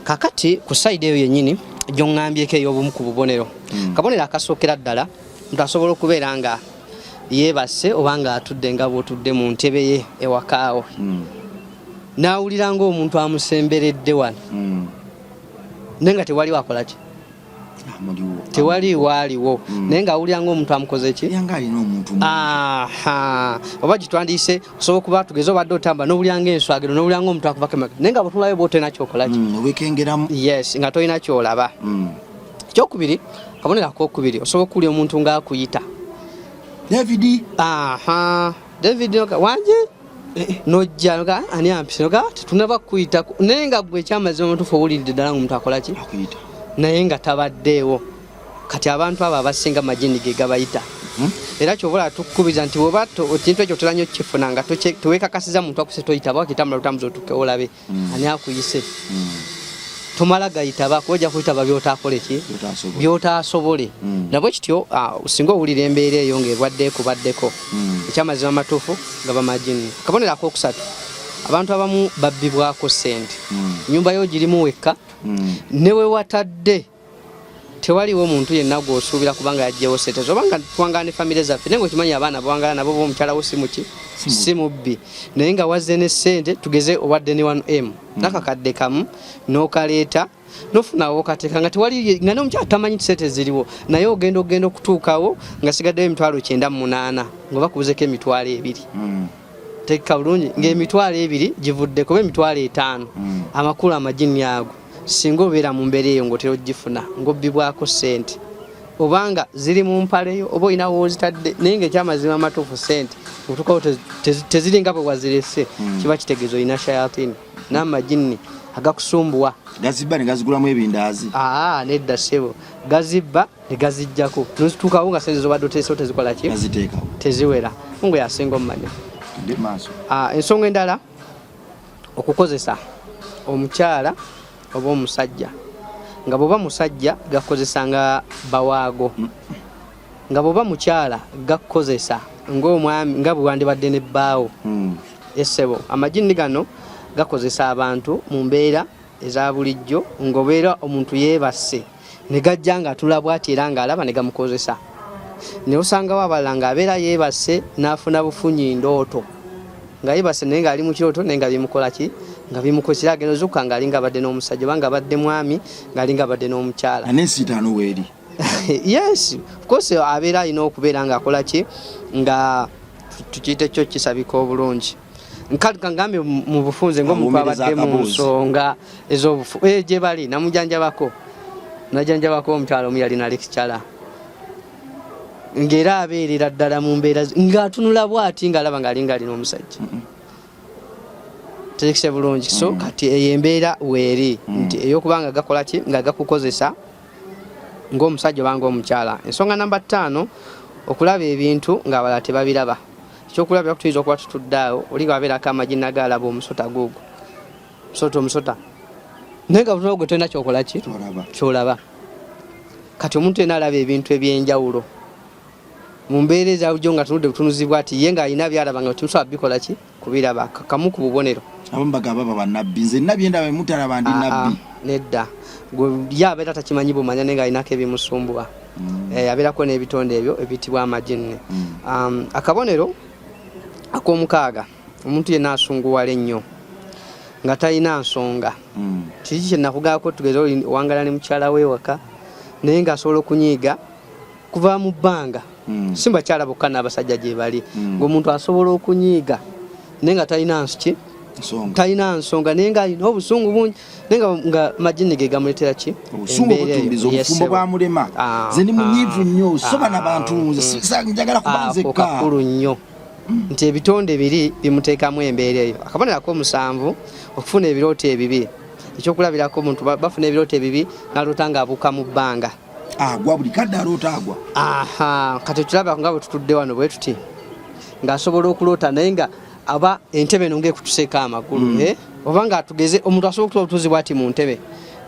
kakati ku sayidi eyo yennyini gy'oŋŋambyeko ey'obumu ku bubonero kabonero akasookera ddala omuntu asobola okubeera nga yeebase oba nga atudde nga bw'otudde mu ntebe ye ewakaawo n'awulira ng'omuntu amusemberedde wano naye nga tewali wakola ki tewali waaliwo naye nga awulira ng'omuntu amukoze ki oba gitwandiise osobola okuba tugeze obadde otamba n'owulira ng'enswagiro n'owulira ng'omuntu akuvako naye nga bwetulayo bwe otolina kyokola ki yes nga tolina kyolaba ekyokubiri kabonero akokubiri osobola okuwulira omuntu ng'akuyita David wanje nojja nga ani ampise nga tunaba kuyita naye nga gwe ekyamazima omutuufu owulidde ddala ng'omuntu akola ki naye nga tabaddeewo kati abantu abo abasinga majini ge gabayita era kyobola tukkubiza nti bwoba ekintu ekyo tolanyo kifuna nga teweekakasiza muntu akuse toyitaba wakitambula lutambuza otukke olabe ani akuyise tomala gayitaba ojja kuyitaba by'otaakola ki by'otaasobole nabwe kityo singa owulira embeera eyo ng'ebadde ekubaddeko ekyamazima amatuufu gaba majini kabonero akookusatu abantu abamu babbibwako ssente ennyumba yo girimu wekka newe watadde tewaliwo omuntu yenna gw'osuubira kubanga yagyewo ssente zobanga tuwangala ne famire zaffe naye ngaokimanyi abaana bawangala nabo bomukyalawo si mubbi naye nga wazze ne ssente tugeze owadde ne 1M nakakadde kamu n'okaleeta nofunawo okateeka nga tewali nga n'omukyala tamanyi ssente ziriwo naye ogenda okutuukawo nga sigaddeyo emitwalo 98 ng'obakubuuzeko emitwalo 2 tekka bulungi ng'emitwalo 2 givudde kuba emitwalo 5 amakulu amajini ago singa obeera mu mbeera eyo ng'otera ogifuna ng'obbibwako ssente obanga ziri mu mpaleyo oba olina woozitadde naye ng'ekyamazima amatuufu ssente otuukawo teziringa bwe wazirese kiba kitegeeza olina shayatini n'amajini agakusumbuwa gazibba ne gazigulamu ebindaazi nedda ssebo gazibba ne gazijjako nozituukawo nga ssente zobadde oteesewo tezikola ki teziwera ngwe yasinga omumanya ensonga endala okukozesa omukyala oba omusajja nga bw'oba musajja gakozesa nga bawaago nga bw'oba mukyala gakozesa ng'omwami nga bwe wandibadde n'ebbaawo essebo amajini gano gakozesa abantu mu mbeera eza bulijjo ng'obeera omuntu yeebase ne gajja ng'atula bw'ati era ng'alaba ne gamukozesa ne osangawo abalala ng'abeera yeebase n'afuna bufunyi ndooto nga yeebase naye ng'ali mu kirooto naye nga bimukola ki nga bimukozesa agenda ozukka ng'ali ng'abadde n'omusajja oba ng'abadde mwami ng'ali ng'abadde n'omukyala anesiitaano weeri yes of course abeera alina okubeera ng'akola ki nga tukiyite kyo kisabika obulungi nkambe mu bufunze ng'omuntu abadde mu nsonga ez'obufu gye bali najanjabako omukyala omu yalina lecturer ng'era abeerera ddala mu mbeera ng'atunula bw'ati ng'alaba ng'ali ng'alina omusajja tekise bulungi so kati eyo embeera weeri nti ey'okubanga gakola ki nga gakukozesa ng'omusajja oba ng'omukyala ensonga namba 5 okulaba ebintu ng'abalala tebabiraba ekyokulabira kutuyinza okuba tutudde awo oli nga wabeerako amajini agalaba omusota guugwo omusota naye nga butunagwe tolina kyokola ki kyolaba kati omuntu yena alaba ebintu ebyenjawulo mu mbeera ezawujjo nga tunudde butunuzibwa ati ye ng'alina byalaba nga timusobola bikola ki kubiraba kamu ku bubonero abamu bagamba baba nabbi nze nabbi endaba mutalaba ndi nabbi nedda ye abeera takimanyi bumanya naye ng'alinako ebimusumbuwa abeerako n'ebitonde ebyo ebiyitibwa amajini akabonero ak'omukaaga omuntu yenna asunguwala ennyo nga talina nsonga kiki kyenakugambako tugeze owangala ne mukyala we waka naye ng'asobola okunyiiga kuva mu bbanga si bakyala bokka n'abasajja gye bali ng'omuntu asobola okunyiiga naye nga talina nsuki talina nsonga naye nga alina obusungu bungi naye nga majini ge gamuleetera ki obusungu obutumbiza obufumbo bwa mulema ze ndi munyiivu nnyo soba n'abantu njagala kubanzekka kakulu nnyo nti ebitonde biri bimuteekamu embeera eyo akabonero ak'omusanvu okufuna ebirooto ebibi ekyokulabirako omuntu bafuna ebirooto ebibi n'aloota ng'abuuka mu bbanga agwa buli kadde aloota agwa kati tulaba nga bwe tutudde wano bwe tuti ng'asobola okuloota naye nga aba entebe eno ng'ekutuseeko amagulu oba ng'atugeze omuntu asobola okutuba obutuuzi bw'ati mu ntebe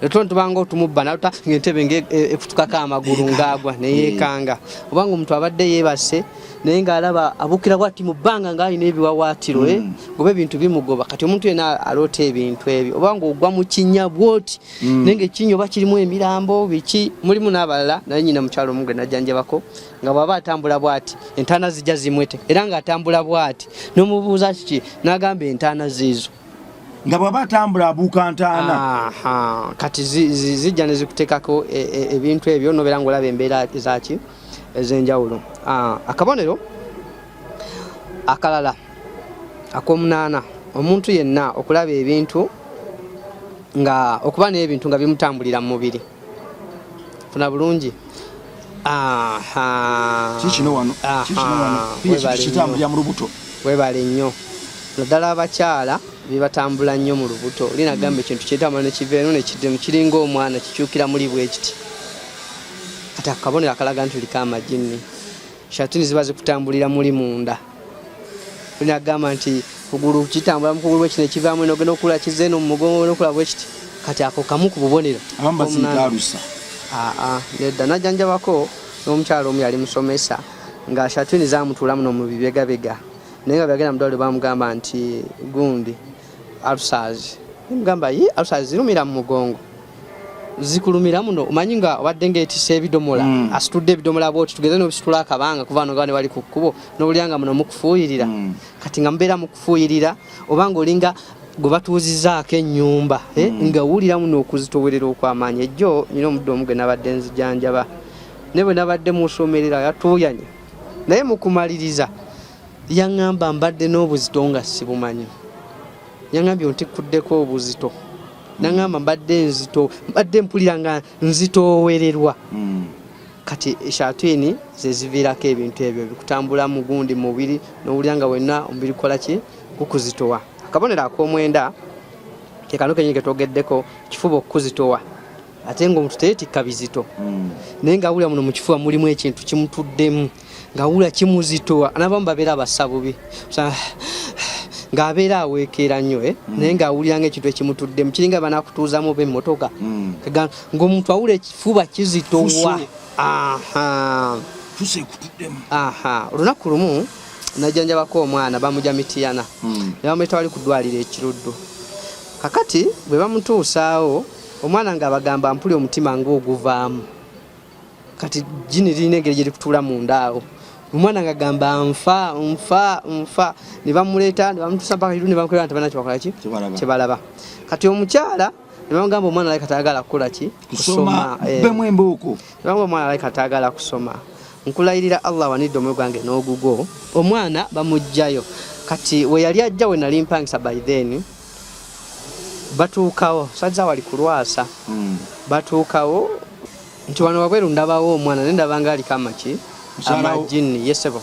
leero tubanga otumubba n'alota ng'entebe ng'ekutukako amagulu ng'agwa neyeekanga oba ng'omuntu abadde yeebase naye ng'alaba abukira bw'ati mu bbanga ng'alina ebiwawaatiro oba ebintu bimugoba kati omuntu yenna aloota ebintu ebyo oba ng'ogwa mu kinnya bw'oti naye ng'ekinnya oba kirimu emirambo biki mulimu n'abalala naye nnyina mukyalo omu gwe najjanjabako nga bw'aba atambula bw'ati entaana zijja zimwete era ng'atambula bw'ati n'omubuuza kiki n'agamba entaana ziizo nga bw'aba atambula abuuka ntaana kati zijja ne zikuteekako ebintu ebyo n'obeera ng'olaba embeera ezaki ez'enjawulo akabonero akalala ak'omunaana omuntu yenna okulaba ebintu nga okuba n'ebintu nga bimutambulira mu mubiri funa bulungi kitambulira mu lubuto webale nnyo naddala abakyala bibatambula nnyo mu lubuto linagamba ekintu kyetambula nekiveeno nekiddemu kiringa omwana kikyukira muli bwe kiti kati akabonero akalaga nti oliko amajini shatini ziba zikutambulira muli munda linagamba nti kugulu kitambula mu kugulu bwekiti nekivaamu nogenda okula kizeeno mu mugongo nokula bwekiti kati ako kamu ku bubonero nedda najjanjabako n'omukyalo omu yali musomesa nga shatini zamutuulamu no mu bibegabega naye nga byagenda mudwaliro bamugamba nti gundi ulcers mugamba ulcers zirumira mu mugongo zikulumira muno omanyi nga obadde ng'etisa ebidomola asitudde ebidomola bwoti tugeze n'obisitula akabanga kuva no gane wali ku kkubo n'obulyanga muno mukufuuyirira kati nga mubeera mukufuuyirira oba ng'olinga gwe batuuzizaako ennyumba nga wuulira muno okuzitowerera okw'amaanyi ejjo nyina omudde omu gwe nabadde nzijanjaba ne bwe nabadde musomerera yatuuyanye naye mukumaliriza yaŋŋamba mbadde n'obuzito nga sibumanyi yaŋŋambye ontikkuddeko obuzito naŋŋamba mbadde nzito mbadde mpulira nga nzitoowererwa kati eshatini zeziviirako ebintu ebyo bikutambula mu gundi mubiri n'owulira nga wenna omubiri kukola ki gukuzitowa akabonero ak'omwenda kekano kenyini ketwogeddeko kifuba okukuzitowa ate ng'omuntu teyeetikka bizito naye ng'awulira muno mu kifuba mulimu ekintu kimutuddemu ng'awulira kimuzitowa n'abamu babeera abassa bubi ng'abeera aweekeera nnyo naye ng'awulira ng'ekintu ekimutuddemu kiringa banaakutuuzamu oba emmotoka ng'omuntu awulira ekifuba kizitowa olunaku lumu najjanjabako omwana bamujja mitiyana ne bamuleeta wali ku ddwaliro ekiruddu kakati bwe bamutuusaawo omwana ng'abagamba mpuli omutima ng'oguvaamu kati jini lirina engeri gye likutuula munda awo omwana ng'agamba nfa ne bamuleeta ne bamutuusa mpaka kiru ne bamukolera nti balina kyebakola ki kyebalaba kati omukyala ne bamugamba omwana alabika tayagala kukola ki kusoma bemwembuuku ne bamugamba omwana alabika tayagala kusoma nkulayirira Allah wanidde omwoyo gwange n'ogugo omwana bamugjayo kati we yali ajja we nali mpangisa by then batuukawo sajja wali kulwasa batuukawo nti wano wabweru ndabawo omwana ne ndabanga aliko amaki amajini yesebo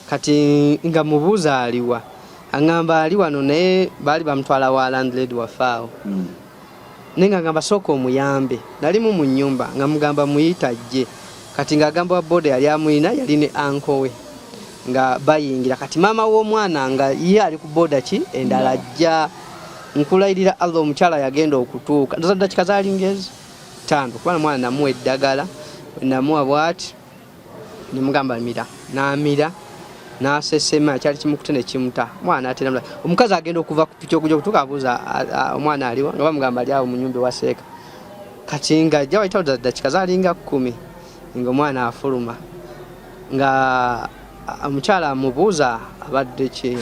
kati nga mubuuza aliwa aŋŋamba ali wano naye baali bamutwala wa landlady wafaawo naye nga ngamba sooka omuyambe nalimu mu nnyumba nga mugamba muyita ajje kati ng'agamba wa boda yali amuyina yali ne anko we nga bayingira kati maama w'omwana nga ye ali ku boda ki endala ajja nkulayirira Allah omukyala yagenda okutuuka ndoza dakika zaalingezi 5 kubana mwana namuwa eddagala namuwa bwati nimugamba mira n'amira n'asesema kyali kimukute ne kimuta mwana atera omukazi agenda okuva ku piki okujja okutuuka abuuza omwana aliwa nga bamugamba ali awo mu nnyumba waseeka kati nga ajja wayitawo dakika zaalinga 10 nga omwana afuluma nga omukyala amubuuza abadde ki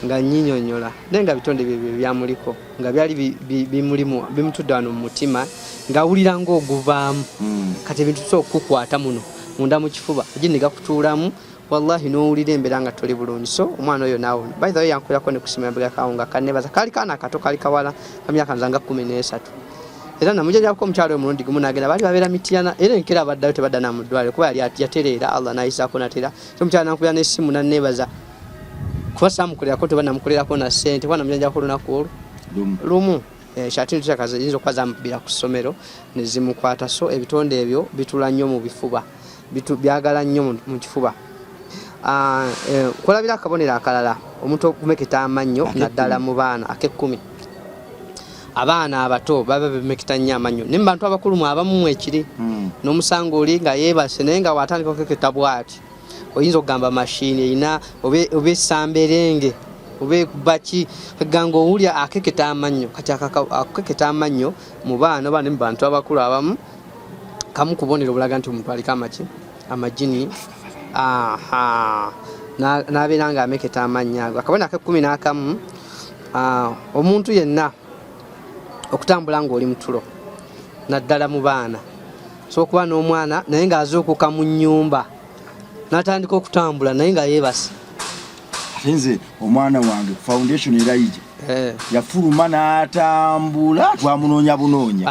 nga nyinyonyola naye nga bitonde bye byamuliko nga byali bimulimu bimutudde wano mu mutima ng'awulira ng'oguvaamu kati ebintu tusobola okukukwata muno munda mu kifuba jini gakutuulamu wallahi n'owulira embeera nga toli bulungi. So omwana oyo naawe by the way yankulako ne kusimira mbega kawunga kanebaza kali kaana kato kali kawala kamyaka nzanga 13 era namujjako omukyalo omulundi gumu nagenda bali babeera Mityana era enkera abaddayo tebadda namuddwale kuba yali yatereera Allah nayisaako natera so omukyalo nankubira n'essimu nanneebaza kuba saamukolerako tebanamukolerako na ssente kuba namujjako olunaku lumu shati ntukyakaza yinza okuba zamubira ku ssomero ne zimukwata so ebitonde ebyo bitula nnyo mu bifuba byagala nnyo mu kifuba. Kulabira akabonero akalala omuntu okumeketa amannyo naddala mu baana ake10 abaana abato baba bemeketa nnyo amannyo ne mu bantu abakulu mu abamu ekiri n'omusango oli nga yeebase naye nga watandika okukeketa bw'ati oyinza okugamba mashini erina oba essamberenge oba baki kaganga owulya akeketa amannyo kati akeketa amannyo mu baana oba ne mu bantu abakulu abamu kamu kubonero obulaga nti omuntu aliko amagini n'abeera nga ameketa amannya ago. Akabonero ake11 omuntu yenna okutambula ng'oli mutulo naddala mu baana so okuba n'omwana naye ng'azuukuka mu nnyumba n'atandika okutambula naye nga yeebase. Ate nze omwana wange foundation erayije yafuluma n'atambula twamunoonya bunoonya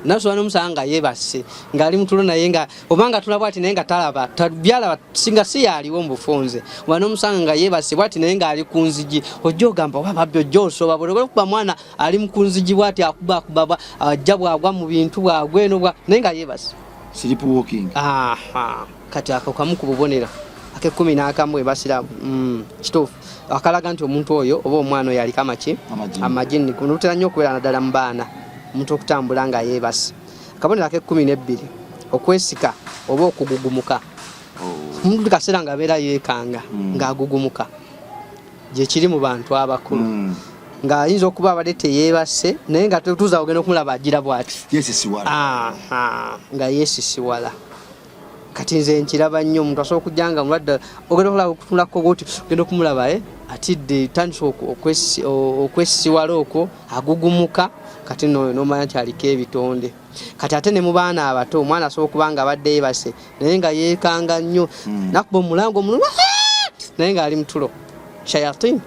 nasobola n'omusanga nga yeebase ng'ali mutulo naye nga obanga tulaba ati naye nga talaba byalaba singa si yaaliwo mu bufunze oba n'omusanga nga yeebase bwati naye ng'ali ku nzigi ojja ogamba oba babyo ojja osoba bwolekuba mwana ali mu ku nzigi bwati akuba ajja bwagwa mu bintu bwagwa eno naye nga yeebase sleep walking. Kati ako kamu ku bubonero ake11 ebasira kituufu akalaga nti omuntu oyo oba omwana oyo aliko amagini kunutera nnyo okubeera naddala mu baana omuntu okutambula nga yeebase. Akabonero ake12 okwesika oba okugugumuka omuntu kaseera nga abeera yeekanga ng'agugumuka gye kiri mu bantu abakulu ng'ayinza okuba abadde teyeebase naye nga tuza ogenda okumulaba agira bw'ati nga yeesisiwala. Kati nze nkiraba nnyo omuntu asobola okujja nga mulwadde ogenda okulaba okutunulako goti ogenda okumulaba atidde tandisa okwesisiwala okwo agugumuka kati n'omanya nti aliko ebitonde. Kati ate ne mu baana abato omwana asobola okuba nga abadde yeebase naye nga yeekanga nnyo nakuba omulango omuluma naye ng'ali mutulo shayatin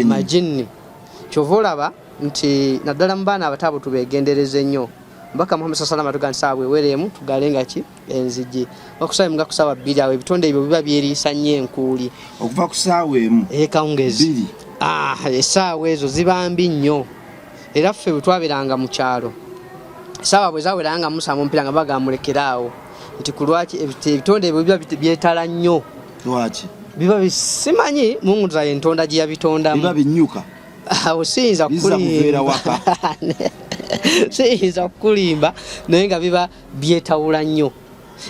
majini. Kyova olaba nti naddala mu baana abato abo tubeegendereze nnyo. Mbaka Muhammad sallallahu alaihi wasallam saabwe wereemu tugalenga ki enzigi okusaba mga kusaba 2 awo ebitonde ebyo biba byeriisa nnyo enkuuli okuva ku saawa emu kawungezi esaawa ezo ziba mbi nnyo era ffe bwe twaberanga mu kyalo esaawa bwe zaweranga musamba omupiira nga bagamulekeraawo nti ku lwaki ebitonde ebyo biba byetala nnyo lwaki biba bisimanyi munguza entonda gye yabitondamu biba binyuka awo siyinza siyinza kulimba naye nga biba byetawula nnyo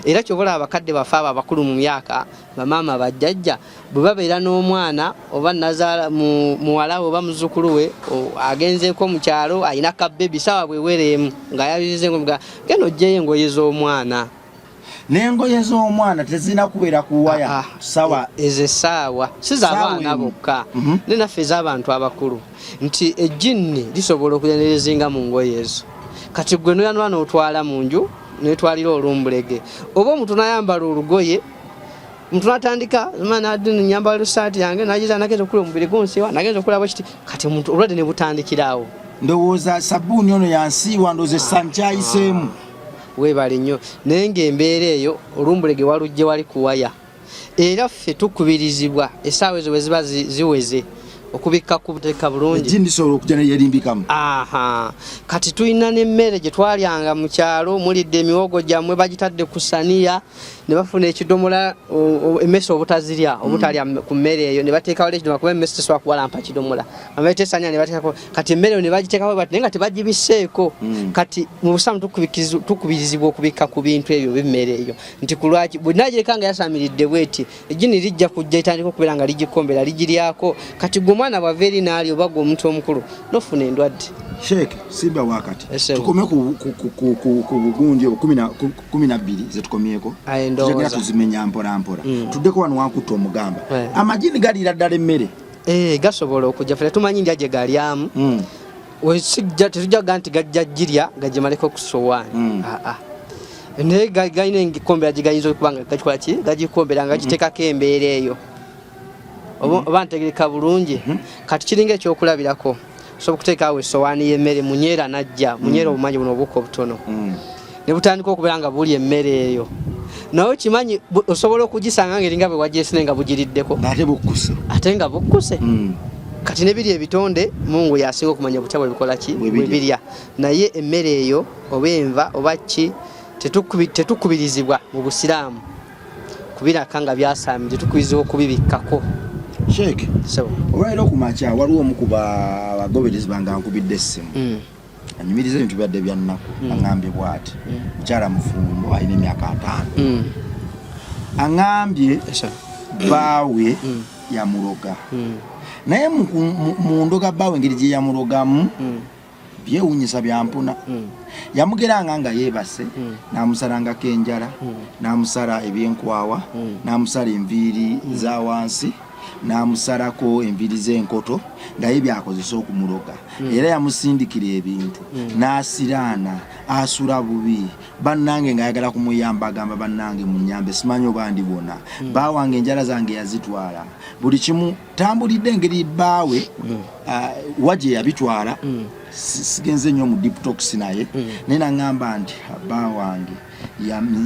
era kyobola abakadde bafe abo abakulu mu myaka bamaama bajjajja bwe babeera n'omwana oba nazaala muwala oba muzzukulu we agenzeeko mu kyalo ayina kabbebi sawa bwewereemu nga yabizizengo genda ojjeyo engoye z'omwana n'engoye z'omwana tezina kubeera ku waya sawa ezo essaawa si z'abaana bokka ne naffe ez'abantu abakulu nti ejjinni lisobola okujenerezinga mu ngoye ezo. Kati gwe noyanula n'otwala mu nju netwalira olumbulege oba omuntu n'ayambala olugoye omuntu n'atandika nyambala lusaati yange nagiza nagenza okula omubiri gonsiwa nagenza okulaba kiti kati omuntu olwadde ne butandikirawo ndowooza sabbuuni ono yansiiwa ndowooza essankyayisemu weebale nnyo naye ng'embeera eyo olumbulege walujje wali kuwaya era ffe tukubirizibwa essaawa ezo bwe ziba ziweze okubikka kubuteeka bulungi ejindisobola okujja neyerimbikamu kati tulina n'emmere gye twalyanga mu kyalo mulidde emiwogo gyammwe bagitadde ku ssaniya ne bafuna ekidomola emmese obutazirya obutalya ku mmere eyo ne bateekawo ekidomola kuba emmese tesobola kuwalampa kidomola amaite essaniya ne bateekako kati emmere eyo ne bagiteekawo bati naye nga tebagibiseeko kati mu busamu tukubirizibwa okubikka ku bintu ebyo bemmere eyo nti ku lwaki bwe nagireka nga yasamiridde bweti ejjini lijja kujja itandika okubeera nga ligikombera ligiryako kati omwana bwava eri n'ali oba gwe omuntu omukulu nofuna endwadde. Sheikh simba wakati tukome ku bugundi 12 zetukomyeko tujagala tuzimenya mpola mpola tuddeko wano wankutta omugamba amagini galira ddala emmere gasobola okujja ffe tumanyi ndya gye galyamu tetujjaga nti gajja girya gagimaleko ku sowaani ne gayina engikombe agigayinza okubanga gakikola ki gagikombera nga gitekako embeera eyo oba ntegereka bulungi kati kiringa ekyokulabirako osobola okuteekawo essowaani y'emmere munyeera najja munyeera obumanyi buno obuka obutono ne butandika okubeera nga buli emmere eyo nawe kimanyi osobola okugisanga ngeringa bwe wagyesine nga bugiriddeko ate nga bukkuse kati nebiri ebitonde Mungu yasinga okumanya butya bwe bikola ki bwe birya naye emmere eyo oba enva oba ki tetukubirizibwa mu Busiraamu kubiraka nga byasaamye tetukubirizibwa okubibikkako Sheikh olwairo kumacha waliwo omukuba abagoberezi banga nkubidde essimu anyumiriza ebintu byadde byannaku angambye bwati mukyala mufumbo alina emyaka 5 angambye bawe yamuloga naye mu ndoga bawe ngeri gye yamulogamu byewunyisa byampuna yamugeranga nga yeebase namusalangako enjala namusala ebyenkwawa namusala enviiri za wansi namusalako enviiri z'enkoto naye byakozesa okumuloga era yamusindikira ebintu nasiraana asula bubi bannange ng'ayagala kumuyamba agamba bannange munyambe simanyi oba ndibona baawange enjala zange yazitwala buli kimu tambulidde engeri baawe wagye yabitwala sigenze nnyo mu deep talks naye naye naŋŋamba nti baawange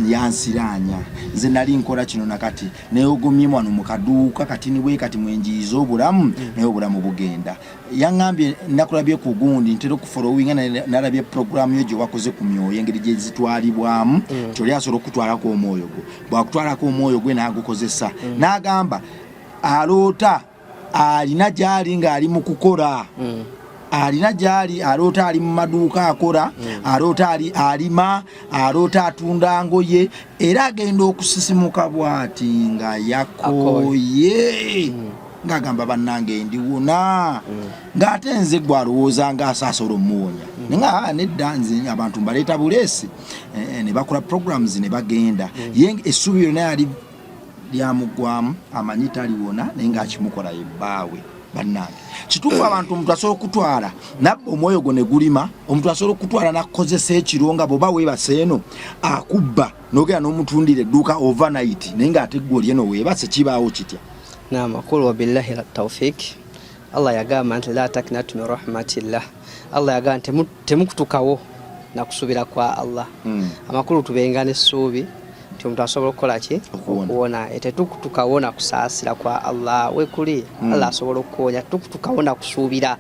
yansiranya nze nali nkola kino nakati neogumye wano mu kaduuka kati niwe kati mwenjiiza obulamu naye obulamu bugenda yaŋŋambye nakulabye ku gundi ntera okufollowinga nalabye programu yo gye wakoze ku myoyo engeri gye zitwalibwamu kyoli asobola okutwalako omwoyo gwe bwakutwalako omwoyo gwe n'agukozesa n'agamba aloota alina gy'ali ng'ali mu kukola alina gyali alota ali mu maduuka akola alota ali alima alota atunda ngoye era agenda okusisimuka bwati nga yakoye ngagamba bannange ndiwona ng'ate nze gwe alowooza ng'asaasola omuwonya nga nedda nze abantu mbaleeta buleesi ne bakola programs ne bagenda ye essuubi yonna yali lyamugwamu amanyi taliwona naye ng'akimukola yebbaawe bannange kituufu abantu omuntu asobola okutwala nabba omwoyo gwo ne gulima omuntu asobola okutwala nakozesa ekiro nga bw'oba weebase eno akubba n'ogenda n'omutundira edduuka overnight naye ng'ate ggwe oli eno weebase kibaawo kitya amakulu wabillahi tawfiik Allah yagamba nti la taknatu min rahmatillah Allah yagamba nti temukutukawo nakusubira kwa Allah amakulu tubenga n'essuubi nti omuntu asobola okukola ki okuwona tetukutukawona kusaasira kwa Allah wekuli Allah asobola okuwonya tukutukawona kusuubira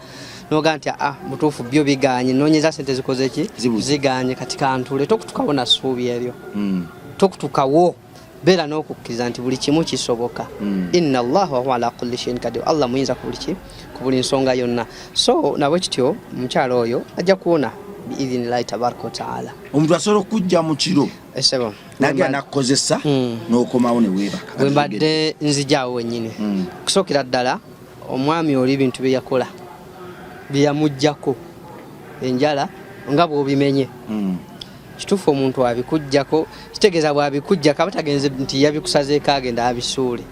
noga nti mutuufu byo biganye nonyeza sente zikoze ki ziganye katika ntule tokutukawona suubi eryo tokutukawo bera n'okukkiriza nti buli kimu kisoboka inna Allah wa huwa ala kulli shay'in qadir Allah muyinza ku buli nsonga yonna so nabwe kityo mukyalo oyo ajja kuwona biidhinillahi tabaraka wa taala omuntu asobola okujja mu kiro esebo nagenda kukozesa n'okomawo ne weebaka bwe mbadde nzijaawo wennyini kusookera ddala omwami oli bintu bye yakola bye yamuggyako enjala nga bw'obimenye kituufu omuntu abikuggyako kitegeeza bw'abikuggyako aba tagenze nti yabikusazeeko agenda abisuule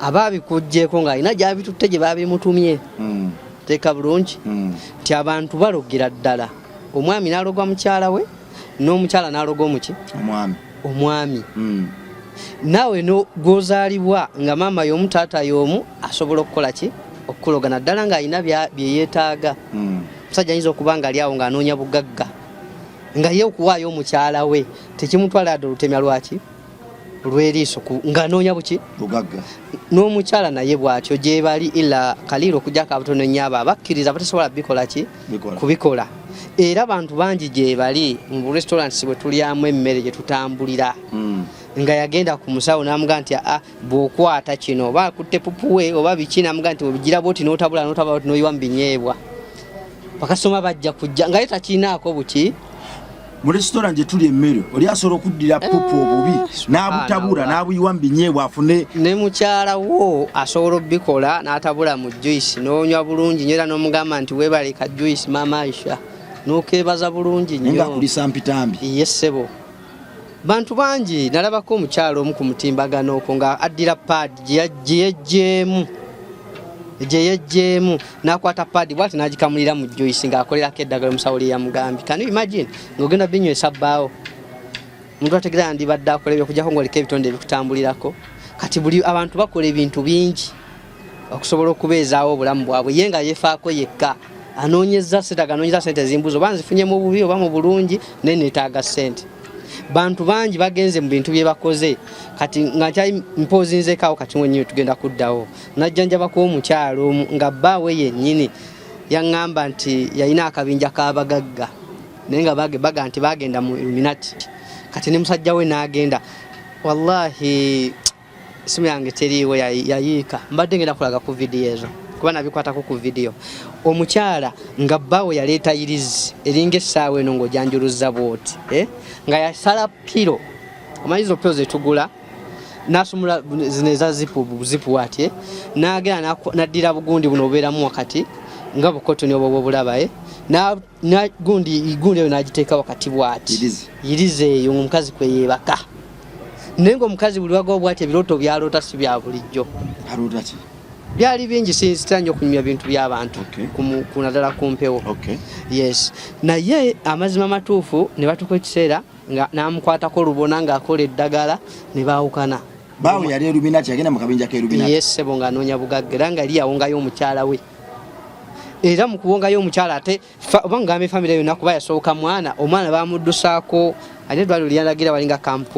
aba abikuggyeko ng'alina gy'abitutte gye baabimutumye teeka bulungi nti abantu balogera ddala omwami n'aloga mukyala we n'omukyala n'aloga omuki omwami naawe gw'ozaalibwa nga maama y'omu taata y'omu asobola okukola ki okukologana ddala ng'alina bye yeetaaga musajja ayinza okuba nga ali awo ng'anoonya bugagga nga ye okuwaayo omukyala we tekimutwala adde olutemya lwaki lw'eriiso ng'anoonya buki bugagga n'omukyala naye bw'atyo gye bali ila kaliiro okugyako abatono nnyo abo abakkiriza batasobola bikola ki kubikola era abantu bangi gye bali mu restaurants bwe tulyamu emmere gye tutambulira nga yagenda ku musawo n'amuga nti bw'okwata kino oba akutte pupuwe oba biki n'amuga nti obigira bwoti n'otabula bwoti n'oyiwa mu binyeebwa bakasoma bajja kujja nga ye takirinaako buki mu restaurant gye tuli emmere oli asobola okuddira pupu obubi n'abutabula n'abuyiwa mu binyeebwa afune ne mukyala wo asobola obbikola n'atabula mu juice n'onywa bulungi nnyo era n'omugamba nti weebaleka juice maama Aisha n'okeebaza bulungi nnyo nga kulisa mpitambi yessebo bantu bangi nalabako omukyala omu ku mutimbagano okwo nga addira paadi gye yejjeemu n'akwata paadi bwati n'agikamulira mu juice ng'akolerako eddagala omusawo lye yamugambye can you imagine ng'ogenda binywesa bbaawo omuntu ategeera ndibadde akola ebyokujjako ng'oliko ebitonde ebikutambulirako kati buli abantu bakola ebintu bingi okusobola okubeezaawo obulamu bwabwe ye nga yeefaako yekka anoonyeza sente zimbuzo oba nzifunye mu bubi oba mu bulungi naye neetaaga ssente bantu bangi bagenze mu bintu bye bakoze kati nga nkyali mpozinzeekaawo kati mwenyewe tugenda kuddawo najjanjabako omukyalo nga bbaawe yennyini yaŋŋamba nti yalina akabinja k'abagagga naye nga baga nti bagenda mu Illuminati kati ne musajja we n'agenda wallahi simu yange teriiwo yayiika mbadde ngenda kulaga ku vidiyo ezo kuba nabikwatako ku vidiyo omukyala nga bbaawe yaleeta irizi eringa essaawa eno ng'ojanjuluzza bwoti nga yasala piro omanyizo piro zetugula nasumula zino eza zipu wati n'agenda naddira bugundi buno obubeeramu wakati nga bukotoni obwo bwobulaba gundi eyo n'agiteeka wakati bwati yirizi eyo omukazi kwe yeebaka naye ng'omukazi buli wagawo bwati ebirooto byaloota si bya bulijjo byali bingi sitanya okunyumya bintu by'abantu ku naddala ku mpewo yes naye amazima matuufu ne batuuka ekiseera nga n'amukwatako lubona ng'akola eddagala ne baawukana baawe yali Illuminati yagenda mu kabinja k'Illuminati yes sebo ng'anoonya bugagga era nga yali yawongayo omukyala we era mu kuwongayo omukyala ate oba ngamba efamire yonna kuba yasooka omwana bamuddusaako ate eddwaliro lyalagira balinga kampu